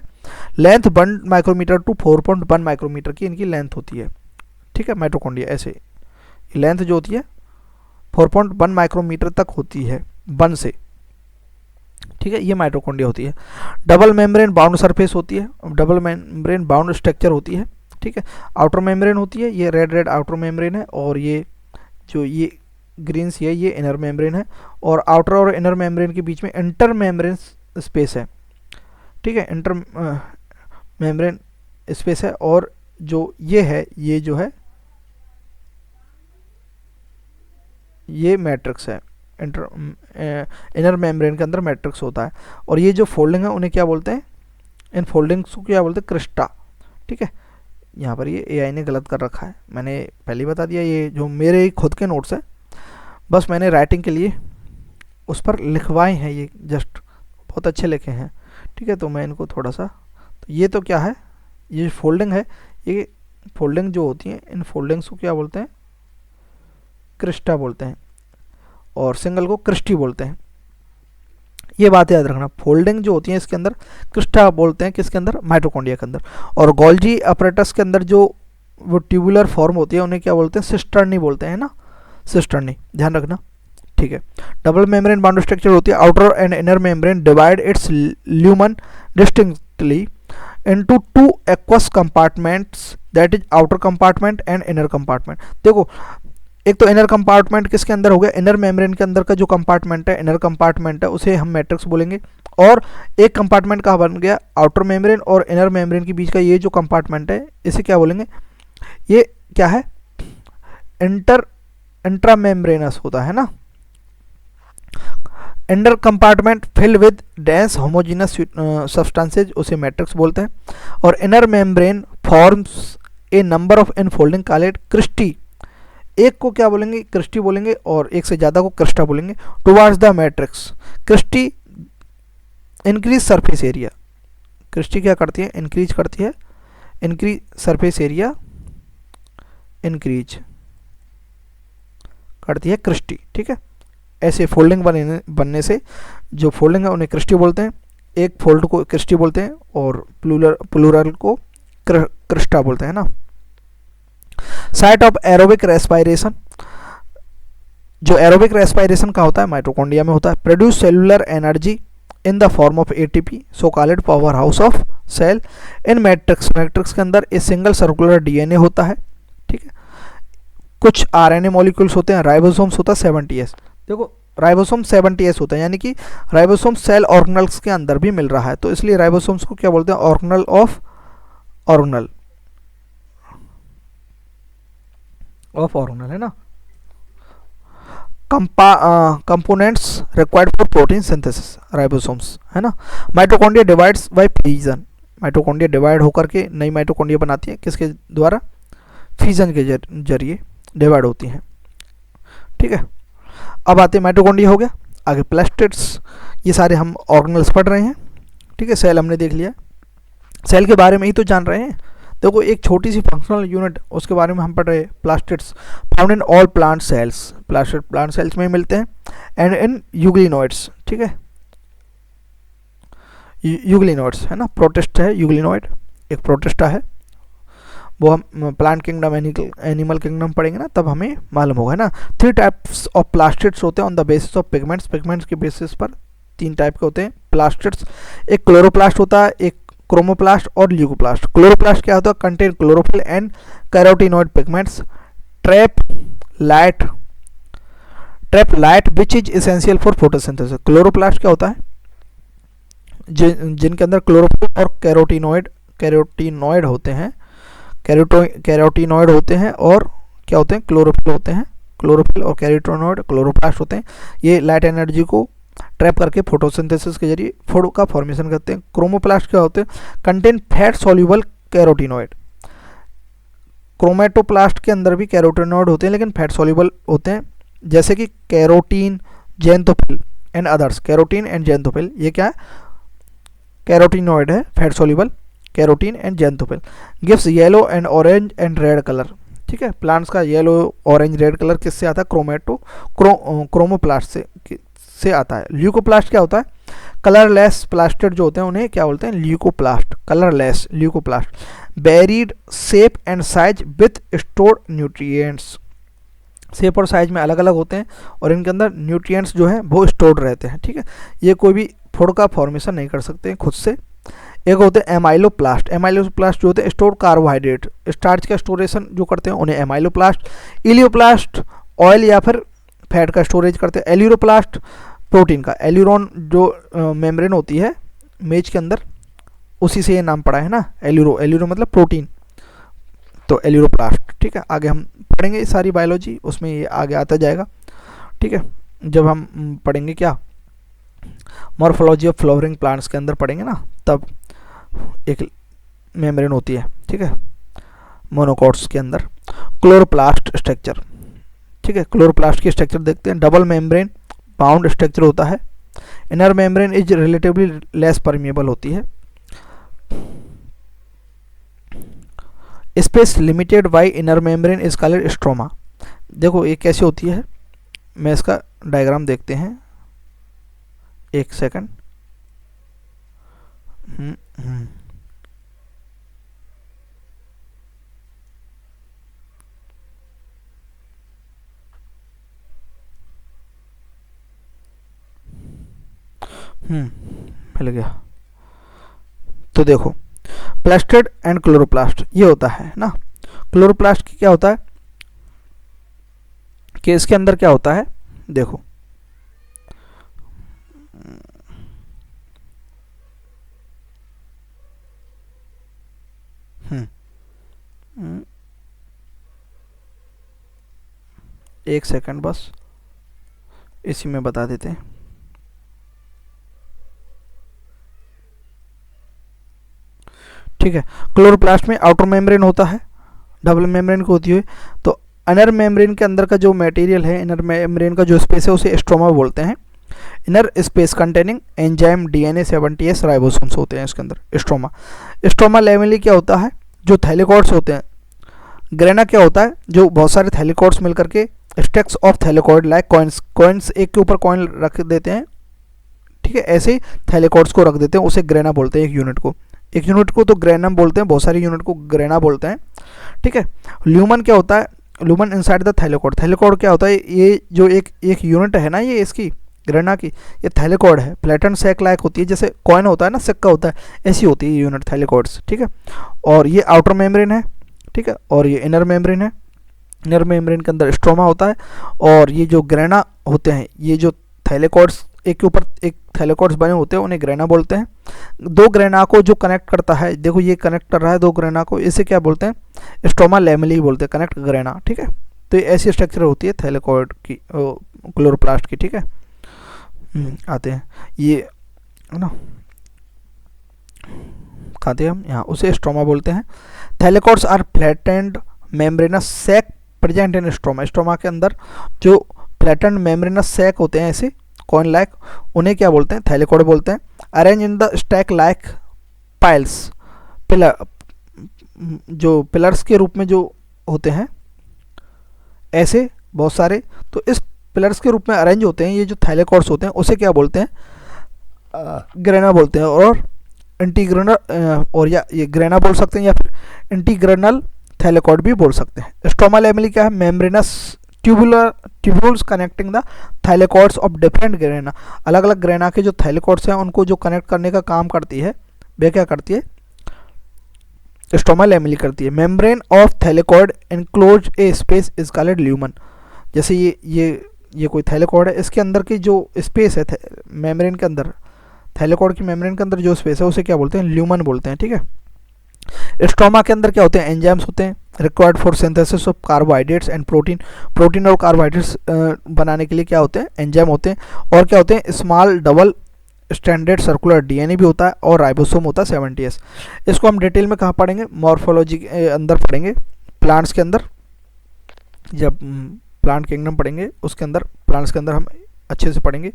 लेंथ 1 माइक्रोमीटर टू 4.1 माइक्रोमीटर की इनकी लेंथ होती है, ठीक है। माइटोकॉन्ड्रिया ऐसे लेंथ जो होती है 4.1 माइक्रोमीटर तक होती है, 1 से, ठीक है, ये माइटोकॉन्ड्रिया होती है। डबल मेम्ब्रेन बाउंड सरफेस होती है, डबल मेम्ब्रेन बाउंड स्ट्रक्चर होती है, ठीक है। आउटर मेम्ब्रेन होती है, ये रेड आउटर मेम्ब्रेन है, और ये जो ये ग्रीन सी है ये इनर मेम्ब्रेन है, और आउटर और इनर मेम्ब्रेन के बीच में इंटर मेम्ब्रेन स्पेस है, ठीक है, इंटर मेम्ब्रेन स्पेस है। और जो ये है, ये जो है ये मैट्रिक्स है, इनर मेम्ब्रेन के अंदर मैट्रिक्स होता है। और ये जो फोल्डिंग है उन्हें क्या बोलते हैं, इन फोल्डिंग्स को क्या बोलते हैं, क्रिस्टा, ठीक है। यहाँ पर ये एआई ने गलत कर रखा है, मैंने पहले ही बता दिया, ये जो मेरे खुद के नोट्स हैं, बस मैंने राइटिंग के लिए उस पर लिखवाए हैं, ये जस्ट बहुत अच्छे लिखे हैं, ठीक है। तो मैं इनको थोड़ा सा, तो ये तो क्या है, ये फोल्डिंग है, ये फोल्डिंग जो होती है, इन फोल्डिंग्स को क्या बोलते हैं, क्रिस्टा बोलते हैं, और सिंगल को क्रिस्टी बोलते हैं। ये बात याद रखना, फोल्डिंग जो होती है इसके अंदर क्रिस्टा बोलते हैं, किसके अंदर, माइटोकॉन्ड्रिया के अंदर। और गोल्जी अपरेटस के अंदर जो वो ट्यूबुलर फॉर्म होती है उन्हें क्या बोलते हैं, सिस्टर्नी बोलते हैं ना, सिस्टर्नी, ध्यान रखना, ठीक है। डबल मेम्ब्रेन बाउंड स्ट्रक्चर होती है, outer and inner membrane divide it's lumen distinctly into 2 aqueous compartments, that is outer compartment and inner compartment. देखो, एक तो इनर कंपार्टमेंट किसके अंदर हो गया, इनर मेम्ब्रेन के अंदर का जो कंपार्टमेंट है, इनर कंपार्टमेंट है, उसे हम मैट्रिक्स बोलेंगे। और एक कंपार्टमेंट का बन गया आउटर मेम्ब्रेन, और इनर मेम्ब्रेन के बीच का ये जो कंपार्टमेंट है इसे क्या बोलेंगे, ये क्या है, इंट्रा मेम्ब्रेनस होता है ना। Inter compartment filled with dense homogeneous substances, उसे मैट्रिक्स बोलते हैं। और inner membrane forms a number of infolding called cristae, एक को क्या बोलेंगे, क्रिस्टी बोलेंगे, और एक से ज़्यादा को क्रिस्टा बोलेंगे। Towards the matrix, cristae increase surface area, cristae क्या करती है, इंक्रीज करती है, इंक्रीज सरफेस एरिया इंक्रीज करती है क्रिस्टी, ठीक है। ऐसे फोल्डिंग बनने से जो फोल्डिंग है उन्हें क्रिस्टी बोलते हैं, एक फोल्ड को क्रिस्टी बोलते हैं, और प्लूरल को क्रिस्टा बोलते हैं ना। साइट ऑफ एरोबिक रेस्पायरेशन, जो एरोबिक रेस्पायरेशन का होता है माइटोकॉन्ड्रिया में होता है। Produce cellular energy in the form of ATP, so called power house of cell. In matrix, matrix के अंदर एक सिंगल सर्कुलर डीएनए होता है, ठीक है। कुछ आरएनए मॉलिक्यूल्स होते हैं, राइबोसोम्स होता है 70S। देखो राइबोसोम 70S होता है, यानी कि राइबोसोम सेल ऑर्गेनल्स के अंदर भी मिल रहा है, तो इसलिए राइबोसोम्स को क्या बोलते हैं, ऑर्गेनल ऑफ ऑर्गेनल है ना। Components required for protein synthesis, ribosomes है ना। Mitochondria divides bye fission, mitochondria divide होकर के नई माइटोकॉन्ड्रिया बनाती है, किसके द्वारा, फिजन के जरिए डिवाइड होती हैं, ठीक है। अब आते हैं, माइटोकॉन्ड्रिया हो गया, आगे प्लास्टिड्स, ये सारे हम ऑर्गेनल्स पढ़ रहे हैं, ठीक है। सेल हमने देख लिया, सेल के बारे में ही तो जान रहे हैं। देखो एक छोटी सी फंक्शनल यूनिट उसके बारे में हम पढ़ रहे हैं, plastids found in all plant cells, plastid plant cells में मिलते हैं, एंड इन यूग्लिनोइड्स, ठीक है, यूग्लिनोइड्स है ना, प्रोटिस्ट है यूग्लिनोइड, एक प्रोटिस्टा है, वो हम प्लांट किंगडम एनिमल किंगडम पढ़ेंगे ना तब हमें मालूम होगा, है ना। 3 टाइप्स ऑफ प्लास्टिड्स होते हैं on the basis of pigments, pigments के बेसिस पर 3 टाइप के होते हैं प्लास्टिड्स। एक क्लोरोप्लास्ट होता है, एक क्रोमोप्लास्ट और ल्यूकोप्लास्ट। क्लोरोप्लास्ट क्या होता है, contain chlorophyll and carotenoid pigments, trap light which is essential for photosynthesis. Chloroplast क्या होता है, जिनके अंदर क्लोरोफिल और कैरोटीनॉइड होते हैं, कैरोटीनॉइड होते हैं, और क्या होते हैं, क्लोरोफिल होते हैं, क्लोरोफिल और कैरोटीनॉइड क्लोरोप्लास्ट होते हैं। ये लाइट एनर्जी को ट्रैप करके फोटोसिंथेसिस के जरिए फोटो का फॉर्मेशन करते हैं। क्रोमोप्लास्ट क्या होते हैं, कंटेन फैट सॉल्युबल कैरोटीनॉइड। क्रोमेटोप्लास्ट के अंदर भी कैरोटीनॉइड होते हैं लेकिन फैट सॉल्युबल होते हैं, जैसे कि carotene, xanthophyll and others. Carotene and xanthophyll ये क्या है, कैरोटीनॉइड है, fat soluble carotene and xanthophyll. Gives yellow and orange and red colour, ठीक है। प्लांट्स का येलो, ऑरेंज, रेड कलर किससे आता है, क्रोमोप्लास्ट से आता है। ल्यूकोप्लास्ट क्या होता है, कलरलेस प्लास्टिड जो होते हैं उन्हें क्या बोलते हैं, leucoplast, colourless leucoplast. Buried shape and size with stored nutrients, shape और साइज में अलग अलग होते हैं और इनके अंदर न्यूट्रिएंट्स जो है वो स्टोर्ड रहते हैं, ठीक है। ये कोई भी फूड का फॉर्मेशन नहीं कर सकते हैं खुद से। एक होते हैं एमाइलोप्लास्ट, एमाइलोप्लास्ट जो होते हैं स्टोर कार्बोहाइड्रेट, स्टार्च का स्टोरेशन जो करते हैं उन्हें एमाइलोप्लास्ट। इलियोप्लास्ट ऑयल या फिर फैट का स्टोरेज करते हैं। एल्यूरोप्लास्ट प्रोटीन का, एल्यूरोन जो मेम्ब्रेन होती है मेज के अंदर, उसी से ये नाम पड़ा है ना, एल्यूरो मतलब प्रोटीन, तो एल्यूरोप्लास्ट, ठीक है। आगे हम पढ़ेंगे ये सारी बायोलॉजी, उसमें ये आगे आता जाएगा, ठीक है। जब हम पढ़ेंगे क्या, मॉर्फोलॉजी ऑफ फ्लावरिंग प्लांट्स के अंदर पढ़ेंगे ना, तब एक मेम्ब्रेन होती है, ठीक है, मोनोकॉट्स के अंदर। क्लोरोप्लास्ट स्ट्रक्चर, ठीक है, क्लोरोप्लास्ट की स्ट्रक्चर देखते हैं। डबल मेम्ब्रेन बाउंड स्ट्रक्चर होता है। Inner membrane is relatively less permeable होती है। Space limited by inner membrane is called stroma. देखो ये कैसे होती है, मैं इसका डायग्राम देखते हैं, एक सेकंड। मिल गया। तो देखो प्लास्टिड एंड क्लोरोप्लास्ट ये होता है ना। क्लोरोप्लास्ट की क्या होता है कि इसके अंदर क्या होता है, देखो एक सेकंड बस, इसी में बता देते हैं। ठीक है, क्लोरोप्लास्ट में आउटर मेम्ब्रेन होता है, डबल मेम्ब्रेन को होती है। तो इनर मेम्ब्रेन के अंदर का जो मटेरियल है, इनर मेम्ब्रेन का जो स्पेस है उसे स्ट्रोमा बोलते हैं। Inner space containing enzyme DNA 70S ribosomes होते हैं इसके अंदर स्ट्रोमा। स्ट्रोमा लेमेली क्या होता है, जो थैलेकॉइड्स होते हैं। ग्रेना क्या होता है, जो बहुत सारे थैलेकॉइड्स मिलकर के stacks of thylakoid like coins एक के ऊपर कॉइन रख देते हैं, ठीक है, ऐसे ही थैलेकॉइड्स को रख देते हैं, उसे ग्रेना बोलते हैं। एक यूनिट को तो ग्रेनम बोलते हैं, बहुत सारी यूनिट को ग्रेना बोलते हैं, ठीक है। ल्यूमन क्या होता है, lumen inside the thylakoid. Thylakoid क्या होता है, ये जो एक यूनिट है ना, ये इसकी ग्रेना की, ये थैलेकॉइड है, फ्लैटन सेक लाइक होती है, जैसे कॉइन होता है ना, सिक्का होता है, ऐसी होती है ये यूनिट थैलेकॉइड्स, ठीक है। और ये आउटर मेम्ब्रेन है, ठीक है, और ये इनर मेम्ब्रेन है। इनर मेम्ब्रेन के अंदर स्ट्रोमा होता है, और ये जो ग्रेना होते हैं, ये जो थैलेकॉइड्स एक के ऊपर एक थैलेकॉइड्स बने होते हैं, उन्हें ग्रेना बोलते हैं। दो ग्रेना को जो कनेक्ट करता है, देखो ये कनेक्ट कर रहा है दो ग्रेना को, इसे क्या बोलते हैं, स्ट्रोमा लेमेली बोलते हैं, कनेक्ट ग्रेना, ठीक है। तो ये ऐसी स्ट्रक्चर होती है थैलेकॉइड की, क्लोरोप्लास्ट की, ठीक है। आते हैं ये है ना, खाते हैं हम यहाँ, उसे स्ट्रोमा बोलते हैं। Thylakoids are flattened membranous sac present in stroma. Stroma के अंदर जो फ्लैटेंड मेम्ब्रेनस सैक होते हैं ऐसे कॉइन लाइक, उन्हें क्या बोलते हैं, थैलेकॉइड बोलते हैं। Arrange in the stack like piles, pillar जो पिलर्स के रूप में जो होते हैं ऐसे बहुत सारे, तो इस पिलर्स के रूप में अरेंज होते हैं ये जो थाइलेकॉर्ड्स होते हैं, उसे क्या बोलते हैं, ग्रेना बोलते हैं। और इंटीग्रेनल और या ये ग्रेना बोल सकते हैं या फिर इंटीग्रेनल थाइलेकॉर्ड भी बोल सकते हैं। स्ट्रोमा लैमेली क्या है, membranous tubules connecting the thylakoids of different grana, अलग अलग ग्रेना के जो थाइलेकॉर्ड्स हैं उनको जो कनेक्ट करने का काम करती है वे क्या करती है, स्ट्रोमा लैमेली करती है। Membrane of thylakoid enclose a space is called lumen, जैसे ये कोई थाइलेकॉर्ड है, इसके अंदर की जो स्पेस है मेम्ब्रेन के अंदर, थाइलेकॉर्ड की मेम्ब्रेन के अंदर जो स्पेस है उसे क्या बोलते हैं, ल्यूमन बोलते हैं, ठीक है। स्ट्रोमा के अंदर क्या होते हैं, एंजाइम्स होते हैं required for synthesis of carbohydrates and protein, protein और कार्बोहाइड्रेट्स बनाने के लिए क्या होते हैं, एंजाइम होते हैं। और क्या होते हैं, small double standard circular DNA भी होता है और राइबोसोम होता है 70S। इसको हम डिटेल में कहाँ पढ़ेंगे, मॉर्फोलॉजी के अंदर पढ़ेंगे, प्लांट्स के अंदर, जब प्लांट किंगडम पढ़ेंगे उसके अंदर, प्लांट्स के अंदर हम अच्छे से पढ़ेंगे,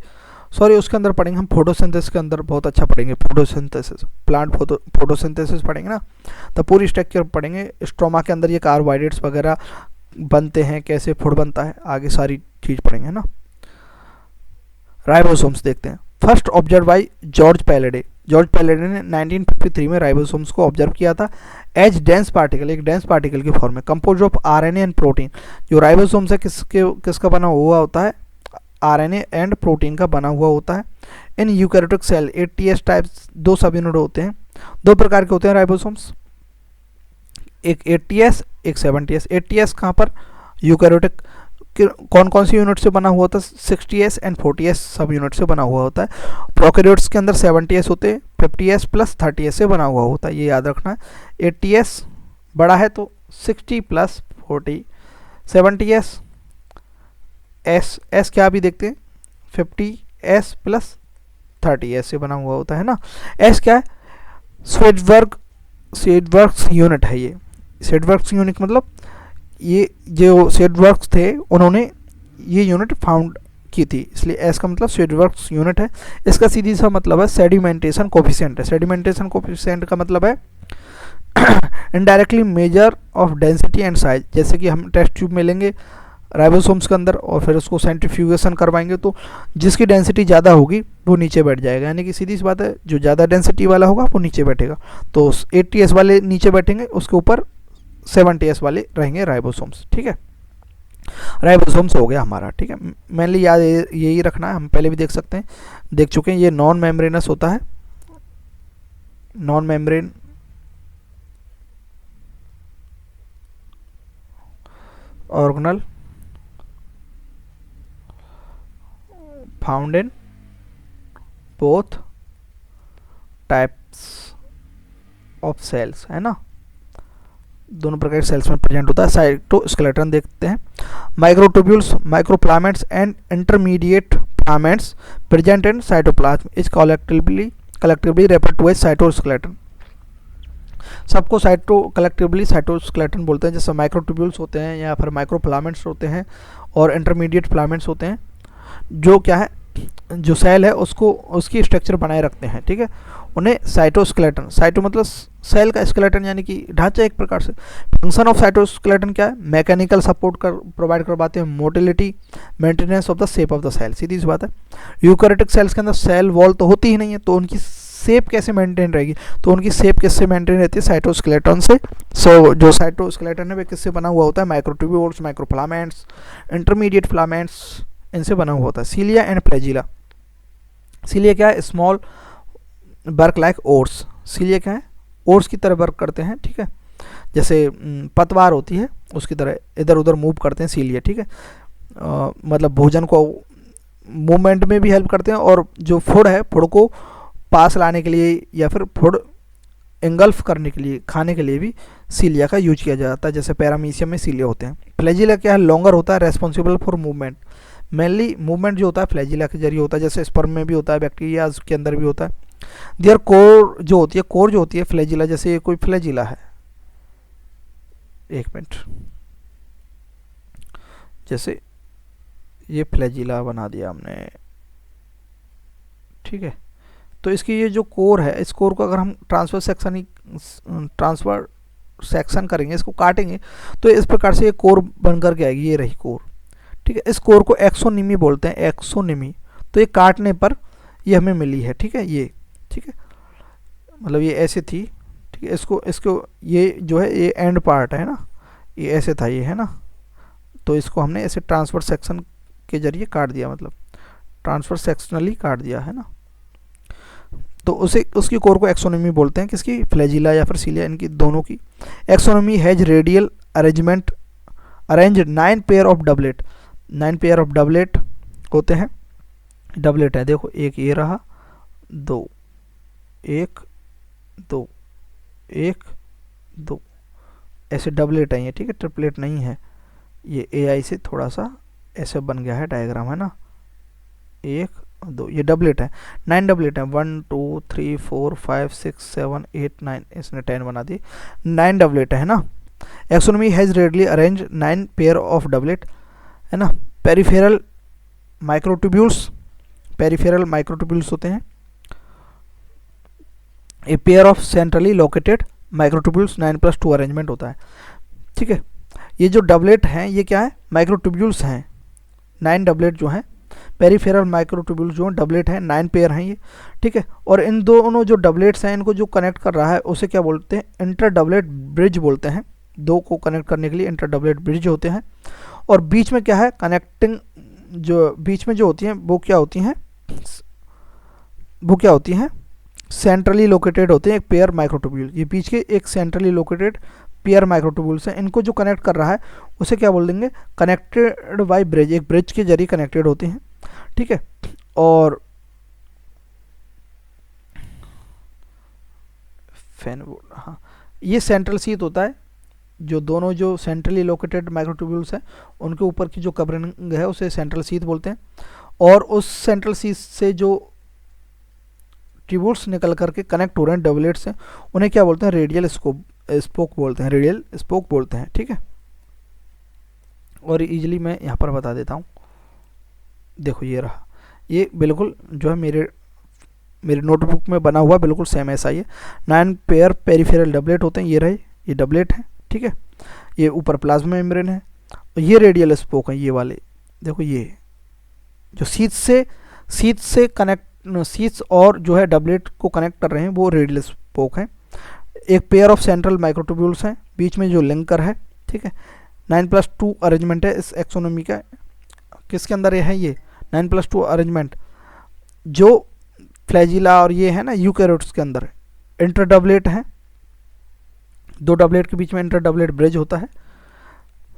सॉरी उसके अंदर पढ़ेंगे हम फोटोसिंथेसिस के अंदर बहुत अच्छा पढ़ेंगे, फोटोसिंथेसिस प्लांट फोटोसिंथेसिस पढ़ेंगे ना, तो पूरी स्ट्रक्चर पढ़ेंगे। स्ट्रोमा के अंदर ये कार्बोहाइड्रेट्स वगैरह बनते हैं, कैसे फूड बनता है, आगे सारी चीज़ पढ़ेंगे ना। राइबोसोम्स देखते हैं, first observe by George Palade. George Palade ने 1953 में राइबोसोम्स को ऑब्जर्व किया था एज डेंस पार्टिकल, एक डेंस पार्टिकल की फॉर्म में, compose of RNA and protein. जो राइबोसोम्स है किसका बना हुआ होता है, आरएनए एंड प्रोटीन का बना हुआ होता है। In eukaryotic cell 80S types, दो सब यूनिट होते हैं, दो प्रकार के होते हैं राइबोसोम्स, एक 80S एक 70S। 80S कहाँ पर, यूकैरियोटिक कौन कौन सी यूनिट से बना हुआ होता है, 60S एंड 40S सब यूनिट से बना हुआ होता है। प्रोकैरियोट्स के अंदर 70S होते हैं, 50S प्लस 30S से बना हुआ होता है, ये याद रखना है। 80S बड़ा है तो 60 प्लस 40, 70S एस क्या भी देखते हैं 50S प्लस 30S से बना हुआ होता है ना। एस क्या है, स्वेडवर्क्स यूनिट है, ये स्वेडवर्क्स यूनिट मतलब ये जो स्वेडवर्क्स थे उन्होंने ये यूनिट फाउंड की थी, इसलिए एस का मतलब स्वेडवर्क्स यूनिट है। इसका सीधी सा मतलब है सेडिमेंटेशन कोफिशिएंट है। सेडिमेंटेशन कोफिशिएंट का मतलब है indirectly measure of density and size, जैसे कि हम टेस्ट ट्यूब में लेंगे राइबोसोम्स के अंदर और फिर उसको सेंट्रीफ्यूगेशन करवाएंगे तो जिसकी डेंसिटी ज़्यादा होगी वो नीचे बैठ जाएगा, यानी कि सीधी सी बात है जो ज़्यादा डेंसिटी वाला होगा वो नीचे बैठेगा, तो 80S वाले नीचे बैठेंगे, उसके ऊपर 70S वाले रहेंगे राइबोसोम्स, ठीक है। राइबोसोम्स हो गया हमारा, ठीक है। मेनली याद यही रखना है, हम पहले भी देख सकते हैं, देख चुके हैं, ये नॉन मेम्ब्रेनस होता है, non membrane organelle found in both types of cells, है ना, दोनों प्रकार के सेल्स में प्रेजेंट होता है। साइटोस्केलेटन देखते हैं, microtubules, microfilaments and intermediate filaments present in cytoplasm is collectively refer to as cytoskeleton. सबको कलेक्टिवली साइटोस्केलेटन बोलते हैं, जैसे माइक्रोट्यूब्यूल्स होते हैं या फिर माइक्रोप्लामेंट्स होते हैं और इंटरमीडिएट फिलामेंट्स होते हैं, जो क्या है, जो सेल है उसको उसकी स्ट्रक्चर बनाए रखते हैं, ठीक है, उन्हें साइटोस्केलेटन, साइटो मतलब सेल का स्केलेटन यानी कि ढांचा एक प्रकार से। फंक्शन ऑफ साइटोस्केलेटन क्या है, मैकेनिकल सपोर्ट प्रोवाइड करवाते हैं, motility, maintenance of the shape of the cell, सीधी सी बात है। यूकैरियोटिक सेल्स के अंदर सेल वॉल तो होती ही नहीं है, तो उनकी शेप कैसे मेंटेन रहेगी, तो उनकी शेप किससे मेंटेन रहती है, साइटोस्केलेटन से। सो जो साइटोस्केलेटन है वो किससे बना हुआ होता है, माइक्रोट्यूब्यूल्स, माइक्रोफिलामेंट्स, इंटरमीडिएट फिलामेंट्स, इनसे बना हुआ होता है। सीलिया एंड फ्लैजिला, सीलिया क्या है, स्मॉल वर्क लाइक ओट्स, सीलिया क्या है, ओट्स की तरह वर्क करते हैं, ठीक है, जैसे पतवार होती है उसकी तरह इधर उधर मूव करते हैं सीलिया, ठीक है, मतलब भोजन को मूवमेंट में भी हेल्प करते हैं और जो फूड है फूड को पास लाने के लिए या फिर फूड एंगल्फ करने के लिए, खाने के लिए भी सीलिया का यूज किया जाता है, जैसे पैरामीशियम में सीलिया होते हैं। फ्लैजिला क्या है, लॉन्गर होता है, responsible for movement, mainly movement जो होता है फ्लैजिला के जरिए होता है, जैसे स्पर्म में भी होता है, बैक्टीरिया के अंदर भी होता है। देयर कोर जो होती है, कोर जो होती है फ्लैजिला, जैसे ये कोई फ्लैजिला है, एक मिनट, जैसे ये फ्लैजिला बना दिया हमने, ठीक है, तो इसकी ये जो कोर है, इस कोर को अगर हम ट्रांसफर सेक्शन करेंगे, इसको काटेंगे तो इस प्रकार से ये कोर बन करके आएगी, ये रही कोर। ठीक है, इस कोर को एक्सोनिमी बोलते हैं, एक्सोनिमी। तो ये काटने पर ये हमें मिली है। ठीक है, ये ठीक है, मतलब ये ऐसे थी। ठीक है, इसको ये जो है ये एंड पार्ट है ना, ये ऐसे था ये, है ना। तो इसको हमने ऐसे ट्रांसफर सेक्शन के जरिए काट दिया, मतलब ट्रांसफर सेक्शनली काट दिया, है ना। तो उसे उसकी कोर को एक्सोनोमी बोलते हैं, किसकी, फ्लैजिला या फिर सीलिया, इनकी दोनों की। Axoneme has radial arrangement, arrange 9 pair of doublet, 9 pair of doublet होते हैं। डबलेट है, देखो एक ये रहा, 2 1 2 1 2, ऐसे डबलेट है ये। ठीक है, ट्रिपलेट नहीं है ये, AI से थोड़ा सा ऐसे बन गया है डायग्राम, है ना। 1 2, ये डबलेट है, 9 डबलेट है, 1 2 3 4 5 6 7 8 9, इसने 10 बना दी, 9 डबलेट है ना। Axoneme has radially arrange 9 pair of doublet, है ना। पेरिफेरल माइक्रोट्यूब्यूल्स, पेरिफेरल माइक्रोट्यूब्यूल्स होते हैं। A pair of centrally located microtubules, 9+2 arrangement होता है। ठीक है, ये जो डबलेट हैं ये क्या है, माइक्रोट्यूब्यूल्स हैं। 9 डबलेट जो हैं, पेरिफेरल माइक्रोट्यूब्यूल्स जो डबलेट हैं, 9 पेयर हैं ये। ठीक है, और इन दोनों जो डबलेट्स हैं इनको जो कनेक्ट कर रहा है उसे क्या बोलते हैं, इंटर डबलेट ब्रिज बोलते हैं। दो को कनेक्ट करने के लिए इंटर डबलेट ब्रिज होते हैं। और बीच में क्या है, कनेक्टिंग जो बीच में जो होती हैं वो क्या होती हैं, सेंट्रली लोकेटेड होते हैं, एक पेयर माइक्रोट्यूब्यूल। ये बीच के एक सेंट्रली लोकेटेड पेयर माइक्रोट्यूब्यूल्स हैं, इनको जो कनेक्ट कर रहा है उसे क्या बोल देंगे, कनेक्टेड बाय ब्रिज, एक ब्रिज के जरिए कनेक्टेड होते हैं। ठीक है, और हाँ, ये सेंट्रल शीथ होता है, जो दोनों जो सेंट्रली लोकेटेड माइक्रोट्यूब्यूल्स हैं उनके ऊपर की जो कवरिंग है उसे सेंट्रल शीथ बोलते हैं। और उस सेंट्रल शीथ से जो ट्यूब्यूल्स निकल करके कनेक्ट हो रहे हैं डबलेट्स हैं, उन्हें क्या बोलते हैं, रेडियल स्पोक बोलते हैं, रेडियल स्पोक बोलते हैं। ठीक है, और इजीली मैं यहाँ पर बता देता हूँ। देखो ये रहा, ये बिल्कुल जो है मेरे नोटबुक में बना हुआ बिल्कुल सेम ऐसा ही है। 9 पेयर पेरिफेरल डबलेट होते हैं, ये रहे, ये डबलेट है। ठीक है, ये ऊपर प्लाज्मा मेम्ब्रेन है, और ये रेडियल स्पोक है, ये वाले देखो, ये जो शीथ से कनेक्ट, शीथ्स और जो है डबलेट को कनेक्ट कर रहे हैं वो रेडियल स्पोक है। एक पेयर ऑफ सेंट्रल माइक्रोट्यूब्यूल्स हैं, बीच में जो लिंकर है। ठीक है, 9+2 अरेंजमेंट है इस एक्सोनोमी का। किसके अंदर ये है, ये 9+2 अरेंजमेंट जो फ्लैजिला और ये है ना यूकैरियोट्स के अंदर इंटर डबलेट है। 2 डबलेट के बीच में इंटर डबलेट ब्रिज होता है।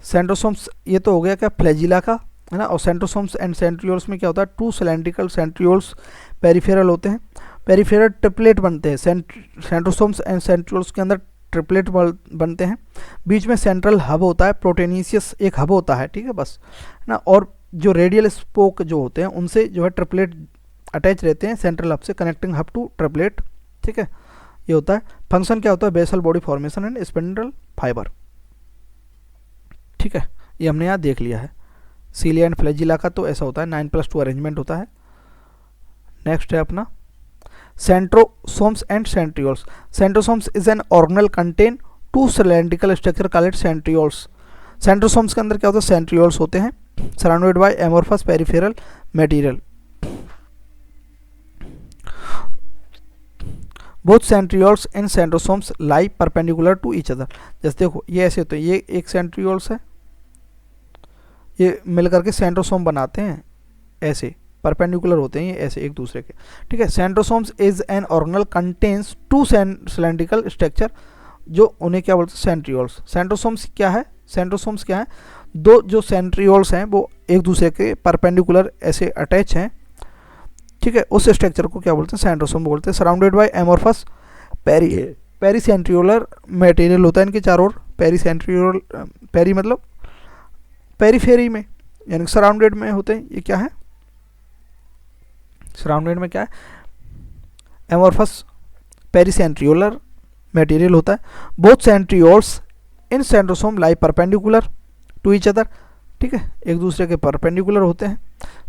सेंट्रोसोम्स, ये तो हो गया क्या फ्लैजिला का, है ना। और सेंट्रोसोम्स एंड सेंट्रियोल्स में क्या होता है, 2 सिलेंड्रिकल सेंट्रियोल्स पेरिफेरल होते हैं। पेरिफेरल ट्रिपलेट बनते हैं, सेंट्रोसोम्स एंड सेंट्रियोल्स के अंदर ट्रिपलेट बनते हैं। बीच में सेंट्रल हब होता है, प्रोटेनिशियस एक हब होता है। ठीक है, बस, है ना। और जो रेडियल स्पोक जो होते हैं उनसे जो है ट्रिपलेट अटैच रहते हैं सेंट्रल हब से, कनेक्टिंग हब टू ट्रिपलेट। ठीक है, ये होता है। फंक्शन क्या होता है, basal body formation and spindle fibre. ठीक है, ये हमने यहाँ देख लिया है। सीलिया एंड फ्लैजिला का तो ऐसा होता है, 9+2 अरेंजमेंट होता है। नेक्स्ट है अपना centrosomes and centrioles. Centrosomes is an organelle contain 2 cylindrical structure called centrioles. Centrosomes के अंदर क्या होता है, सेंट्रियोल्स होते हैं, surrounded by amorphous peripheral material. Both centrioles and centrosomes lie perpendicular to each other. जैसे देखो ये ऐसे होते हैं, ये एक सेंट्रियोल्स है, ये मिलकर के सेंट्रोसोम बनाते हैं, ऐसे परपेंडिकुलर होते हैं ये ऐसे एक दूसरे के। ठीक है, centrosomes is an organelle contains 2 cylindrical structure, जो उन्हें क्या बोलते हैं, सेंट्रियोल्स। सेंट्रोसोम्स क्या है, सेंट्रोसोम्स क्या है, 2 जो सेंट्रियोल्स हैं वो एक दूसरे के परपेंडिकुलर ऐसे अटैच हैं। ठीक है, उस स्ट्रक्चर को क्या बोलते हैं, सेंट्रोसोम बोलते हैं। Surrounded by amorphous pericentriolar material होता है इनके चारों ओर। पेरी मतलब पेरीफेरी में, यानी सराउंडेड में होते हैं। ये क्या है, सराउंडेड में क्या है, एमोर्फस पेरीसेंट्रियोलर मटेरियल होता है। Both centrioles in centrosome lie perpendicular to each other. ठीक है, एक दूसरे के परपेंडिकुलर होते हैं।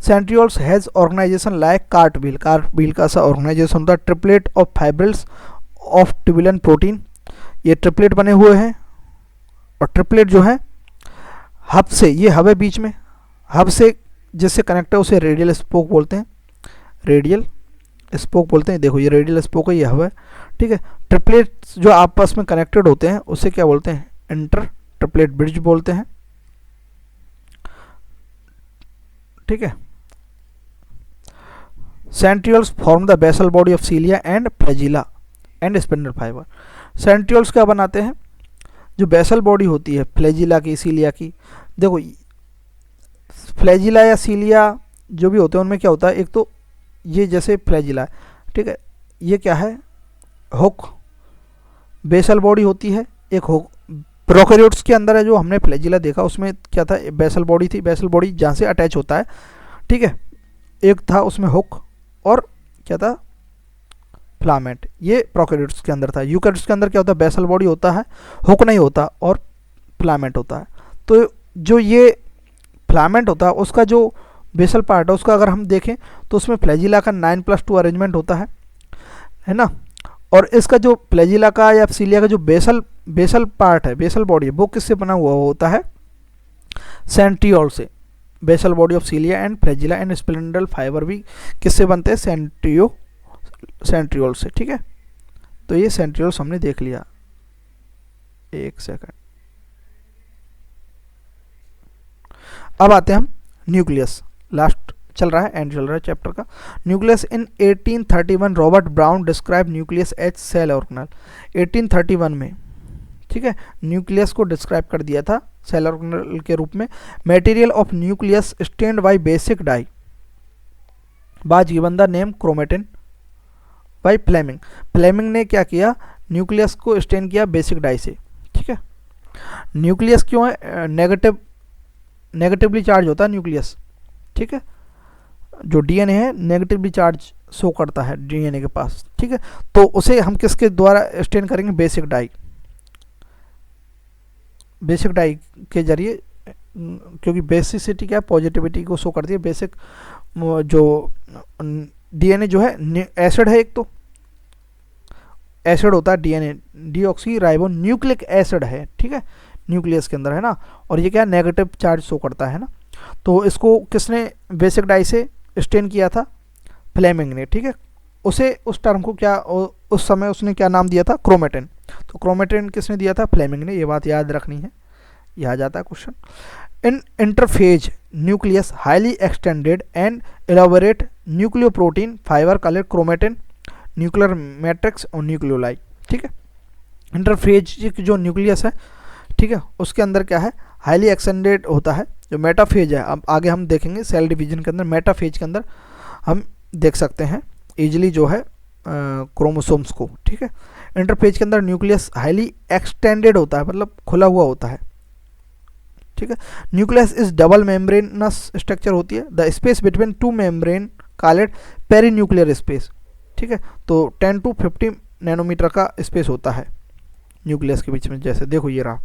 Centrioles has organisation like cartwheel, cartwheel का सा ऑर्गेनाइजेशन होता है। Triplet of fibrils of tubulin protein, ये ट्रिपलेट बने हुए हैं और ट्रिपलेट जो है हब से, ये हब है बीच में, हब से जिससे कनेक्ट है उसे रेडियल स्पोक बोलते हैं, रेडियल स्पोक बोलते हैं। देखो ये रेडियल स्पोक है, ये हब है, ठीक है। ट्रिपलेट्स जो आपस में कनेक्टेड होते हैं उसे क्या बोलते हैं, इंटर ट्रिपलेट ब्रिज बोलते हैं, ठीक है। Centrioles form the basal body of cilia and flagella and spindle fibre. Centrioles क्या बनाते हैं, जो बेसल बॉडी होती है फ्लैजिला की, सीलिया की। देखो फ्लैजिला या सीलिया जो भी होते हैं उनमें क्या होता है, एक तो ये जैसे फ्लैजिला है, ठीक है, ये क्या है, हुक बेसल बॉडी होती है, एक हुक। प्रोकैरियोट्स के अंदर है जो हमने फ्लैजिला देखा उसमें क्या था, बेसल बॉडी थी, बेसल बॉडी जहाँ से अटैच होता है, ठीक है। एक था उसमें हुक और क्या था, फिलामेंट। ये प्रोकैरियोट्स के अंदर था। यूकैरियोट्स के अंदर क्या होता है, बेसल बॉडी होता है, हुक नहीं होता और फिलामेंट होता है। तो जो ये फिलामेंट होता है उसका जो बेसल पार्ट है उसका अगर हम देखें तो उसमें फ्लैजिला का 9+2 अरेंजमेंट होता है ना। और इसका जो फ्लैजिला का या सीलिया का जो बेसल पार्ट है, बेसल बॉडी है, वो किससे बना हुआ होता है, सेंट्रियोल से। Basal body of cilia and flagella and spindle fibre भी किससे बनते हैं, सेंट्रियोल से, ठीक है। तो ये सेंट्रियोल्स हमने देख लिया। एक सेकंड, अब आते हैं हम न्यूक्लियस। लास्ट चल रहा है, एंड चल रहा है चैप्टर का। Nucleus in 1831 Robert Brown describe nucleus as cell organelle. 1831 में, ठीक है, न्यूक्लियस को डिस्क्राइब कर दिया था सेल ऑर्गेनेल के रूप में। Material of nucleus stained by basic dye was given the name chromatin by Flemming. Flemming ने क्या किया, न्यूक्लियस को स्टेन किया बेसिक डाई से, ठीक है। न्यूक्लियस क्यों है, नेगेटिवली चार्ज होता है न्यूक्लियस, ठीक है। जो डीएनए है नेगेटिवली चार्ज शो करता है डीएनए के पास, ठीक है। तो उसे हम किसके द्वारा स्टेन करेंगे, बेसिक डाई, बेसिक डाई के जरिए, क्योंकि बेसिसिटी क्या है, पॉजिटिविटी को शो करती है। बेसिक जो डीएनए जो है एसिड है, एक तो एसिड होता है DNA, deoxy ribo nucleic acid है, ठीक है, न्यूक्लियस के अंदर है ना। और ये क्या नेगेटिव चार्ज शो करता है ना। तो इसको किसने बेसिक डाई से स्टेन किया था, फ्लेमिंग ने, ठीक है। उसे उस टर्म को क्या, उस समय उसने क्या नाम दिया था, क्रोमेटिन। तो क्रोमेटिन किसने दिया था, फ्लेमिंग ने। ये बात याद रखनी है, यह आ जाता है question. In interphase nucleus highly extended and elaborate nucleoprotein fibre called chromatin, nuclear matrix और न्यूक्लियोलाई, ठीक है। इंटरफेज जो न्यूक्लियस है, ठीक है, उसके अंदर क्या है, हाईली एक्सटेंडेड होता है। जो मेटाफेज है, अब आगे हम देखेंगे सेल डिवीजन के अंदर, मेटाफेज के अंदर हम देख सकते हैं इजीली जो है क्रोमोसोम्स को, ठीक है। इंटरफेज के अंदर न्यूक्लियस हाईली एक्सटेंडेड होता है, मतलब खुला हुआ होता है, ठीक है। Nucleus is double membranous structure होती है। The space between two membrane called perinuclear space, ठीक है। तो 10 to 50 नैनोमीटर का स्पेस होता है न्यूक्लियस के बीच में। जैसे देखो ये रहा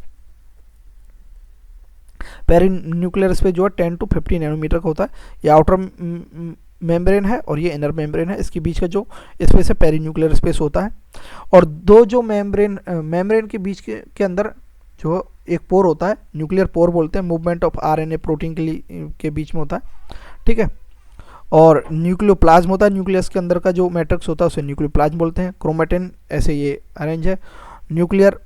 पेरीन्यूक्लियर स्पेस जो है 10 to 50 नैनोमीटर का होता है। ये आउटर मेम्ब्रेन है और ये इनर मेम्ब्रेन है। इसके बीच का जो स्पेस है पेरीन्यूक्लियर स्पेस होता है। और दो जो मेम्ब्रेन के बीच के अंदर जो एक पोर होता है, न्यूक्लियर पोर बोलते हैं, मूवमेंट ऑफ आरएनए प्रोटीन के बीच में होता है, ठीक है। और न्यूक्लियोप्लाज्म होता है, न्यूक्लियस के अंदर का जो मैट्रिक्स होता है उसे न्यूक्लियोप्लाज्म बोलते हैं। क्रोमेटिन ऐसे ये अरेंज है। न्यूक्लियर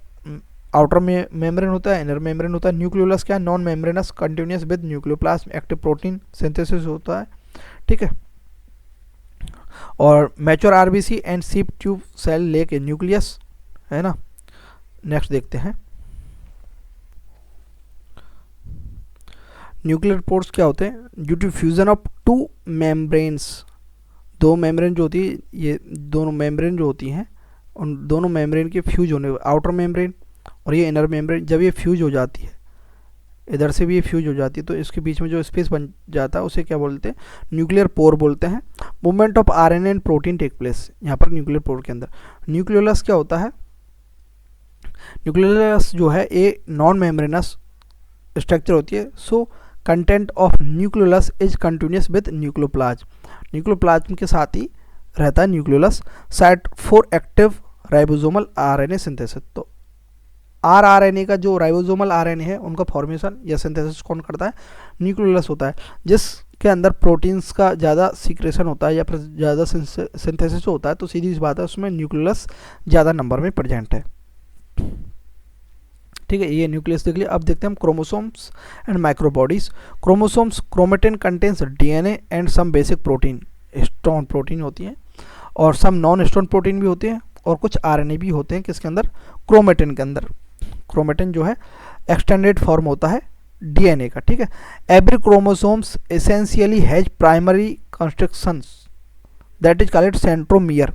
आउटर में मेम्ब्रेन होता है, इनर मेम्ब्रेन होता है। न्यूक्लियोलस क्या है, non membranous continuous with nucleoplasm, active protein synthesis होता है, ठीक है। और mature RBC and sieve tube cell lack nucleus है ना। नेक्स्ट देखते हैं न्यूक्लियर पोर्स क्या होते हैं। Due to fusion of two membranes, दो मेम्ब्रेन जो होती है, ये दोनों मेम्ब्रेन जो होती हैं उन दोनों मेम्ब्रेन के फ्यूज होने, आउटर मेम्ब्रेन और ये इनर मेम्ब्रेन, जब ये फ्यूज हो जाती है, इधर से भी ये फ्यूज हो जाती है, तो इसके बीच में जो स्पेस बन जाता है उसे क्या बोलते हैं, न्यूक्लियर पोर बोलते हैं। Movement of RNA and protein take place यहाँ पर न्यूक्लियर पोर के अंदर। न्यूक्लियोलस क्या होता है, न्यूक्लियोलस जो है ये नॉन मेम्ब्रेनस स्ट्रक्चर होती है। So content of nucleolus is continuous with nucleoplasm, nucleoplasm के साथ ही रहता है nucleolus. Site for active ribosomal RNA synthesis. तो आरएनए का जो राइबोसोमल आरएनए है उनका फॉर्मेशन या सिंथेसिस कौन करता है? न्यूक्लियोलस होता है, जिसके अंदर प्रोटीन्स का ज़्यादा सीक्रेशन होता है या फिर ज़्यादा सिंथेसिस होता है, तो सीधी सी बात है उसमें न्यूक्लियोलस ज़्यादा नंबर में प्रेजेंट है। ठीक है, ये न्यूक्लियस देख लिया। अब देखते हैं हम chromosomes and microbodies. Chromosomes, chromatin contains DNA and some basic protein, histone protein होती हैं, और सम नॉन स्टोन प्रोटीन भी होते हैं, और कुछ आरएनए भी होते हैं किसके अंदर? क्रोमेटिन के अंदर। क्रोमेटिन जो है एक्सटेंडेड फॉर्म होता है डीएनए का। ठीक है, every chromosomes essentially has primary constructions that is called centromere.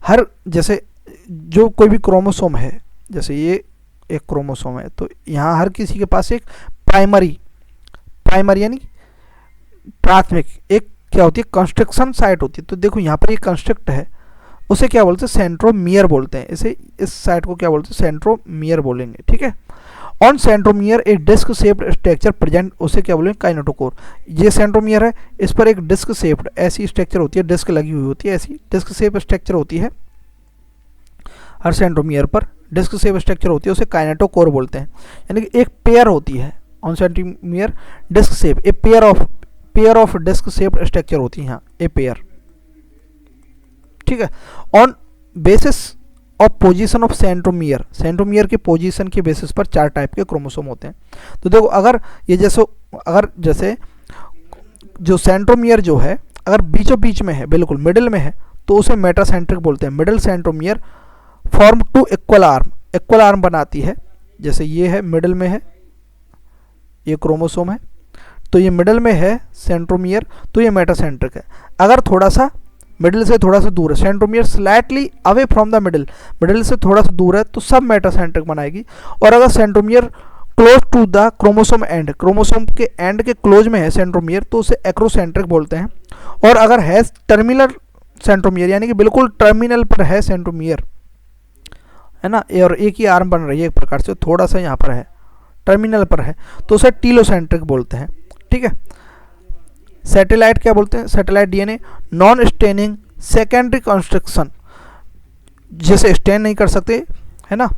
हर, जैसे जो कोई भी क्रोमोसोम है, जैसे ये एक क्रोमोसोम है, तो यहाँ हर किसी के पास एक प्राइमरी यानी प्राथमिक एक क्या होती है? कंस्ट्रक्शन साइट होती है। तो देखो यहाँ पर एक कंस्ट्रक्ट है, उसे क्या बोलते हैं? सेंट्रोमियर बोलते हैं। इसे, इस साइट को क्या बोलते हैं? सेंट्रोमियर बोलेंगे। ठीक है, on centromere a disc shaped structure present, उसे क्या बोलेंगे? काइनेटोकोर। ये सेंट्रोमियर है, इस पर एक डिस्क शेप्ड ऐसी स्ट्रक्चर होती है, डिस्क लगी हुई होती है, ऐसी डिस्क शेप स्ट्रक्चर होती है हर सेंट्रोमियर पर, डिस्क शेप स्ट्रक्चर होती है, उसे काइनेटोकोर बोलते हैं। यानी कि एक पेयर होती है on centromere disc shape, a pair of disc shape structure होती है यहाँ, ए पेयर। ठीक है, on basis of position of centromere, centromere के पोजीशन के बेसिस पर 4 टाइप के क्रोमोसोम होते हैं। तो देखो, अगर ये जैसे जो सेंट्रोमियर जो है अगर बीचों बीच में है, बिल्कुल मिडिल में है, तो उसे मेटासेंट्रिक बोलते हैं। Middle centromere form 2 equal arm बनाती है। जैसे ये है, मिडिल में है, ये क्रोमोसोम है, तो ये मिडिल में है सेंट्रोमियर, तो ये मेटासेंट्रिक है। अगर थोड़ा सा मिडिल से थोड़ा सा दूर है, centromere slightly away from the middle से थोड़ा सा दूर है, तो सब मेटासेंट्रिक बनाएगी। और अगर centromere close to the chromosome end, chromosome के एंड के क्लोज में है सेंट्रोमियर, तो उसे एक्रोसेंट्रिक बोलते हैं। और अगर है टर्मिनल सेंट्रोमियर, यानी कि बिल्कुल टर्मिनल पर है सेंट्रोमियर, है ना, और एक ही आर्म बन रही है एक प्रकार से, थोड़ा सा यहाँ पर है, टर्मिनल पर है, तो उसे टीलोसेंट्रिक बोलते हैं। ठीक है, सैटेलाइट क्या बोलते हैं? Satellite DNA non staining secondary constriction, जैसे स्टेन नहीं कर सकते, है ना,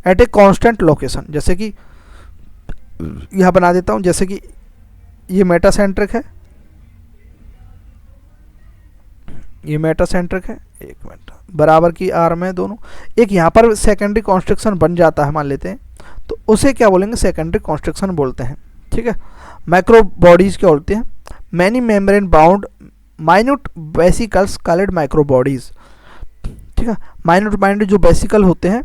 एट ए कांस्टेंट लोकेशन। जैसे कि यह बना देता हूं, जैसे कि ये मेटासेंट्रिक है, ये मेटासेंट्रिक है, एक मिनट, बराबर की आर्म है दोनों, एक यहाँ पर सेकेंडरी कॉन्स्ट्रक्शन बन जाता है मान लेते हैं, तो उसे क्या बोलेंगे? सेकेंडरी कॉन्स्ट्रक्शन बोलते हैं। ठीक है, माइक्रोबॉडीज क्या बोलते हैं? Many membrane bound minute vesicles called microbodies. ठीक है, माइन्यूट जो वेसिकल होते हैं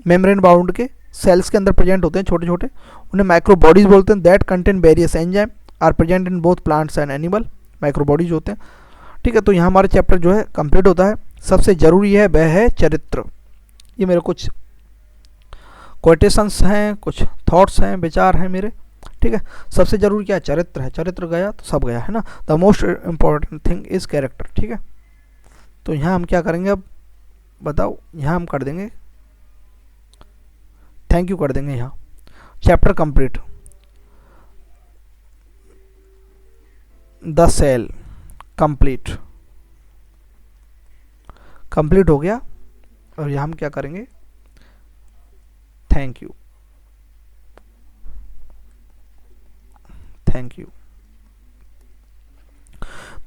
मेम्ब्रेन बाउंड के सेल्स के अंदर प्रेजेंट होते हैं छोटे छोटे, उन्हें माइक्रोबॉडीज बोलते हैं। That contain various enzyme are present in both plants and animal, microbodies होते हैं। ठीक है, तो यहाँ हमारा चैप्टर जो है कंप्लीट होता है। सबसे ज़रूरी है वह है चरित्र। ये मेरे कुछ कोटेशंस हैं, कुछ थॉट्स हैं, विचार हैं मेरे। ठीक है, सबसे जरूरी क्या है? चरित्र है। चरित्र गया तो सब गया, है ना। The most important thing is character. ठीक है, तो यहाँ हम क्या करेंगे अब बताओ? यहाँ हम कर देंगे थैंक यू कर देंगे, यहाँ chapter complete. The cell complete हो गया, और यहाँ हम क्या करेंगे? Thank you.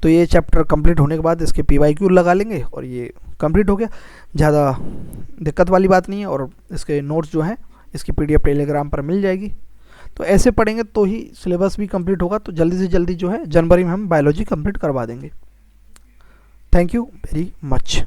तो ये चैप्टर कंप्लीट होने के बाद इसके PYQ लगा लेंगे, और ये कंप्लीट हो गया। ज़्यादा दिक्कत वाली बात नहीं है, और इसके नोट्स जो हैं इसकी PDF टेलीग्राम पर मिल जाएगी। तो ऐसे पढ़ेंगे तो ही सिलेबस भी कंप्लीट होगा। तो जल्दी से जल्दी जो है जनवरी में हम बायोलॉजी कंप्लीट करवा देंगे। Thank you very much.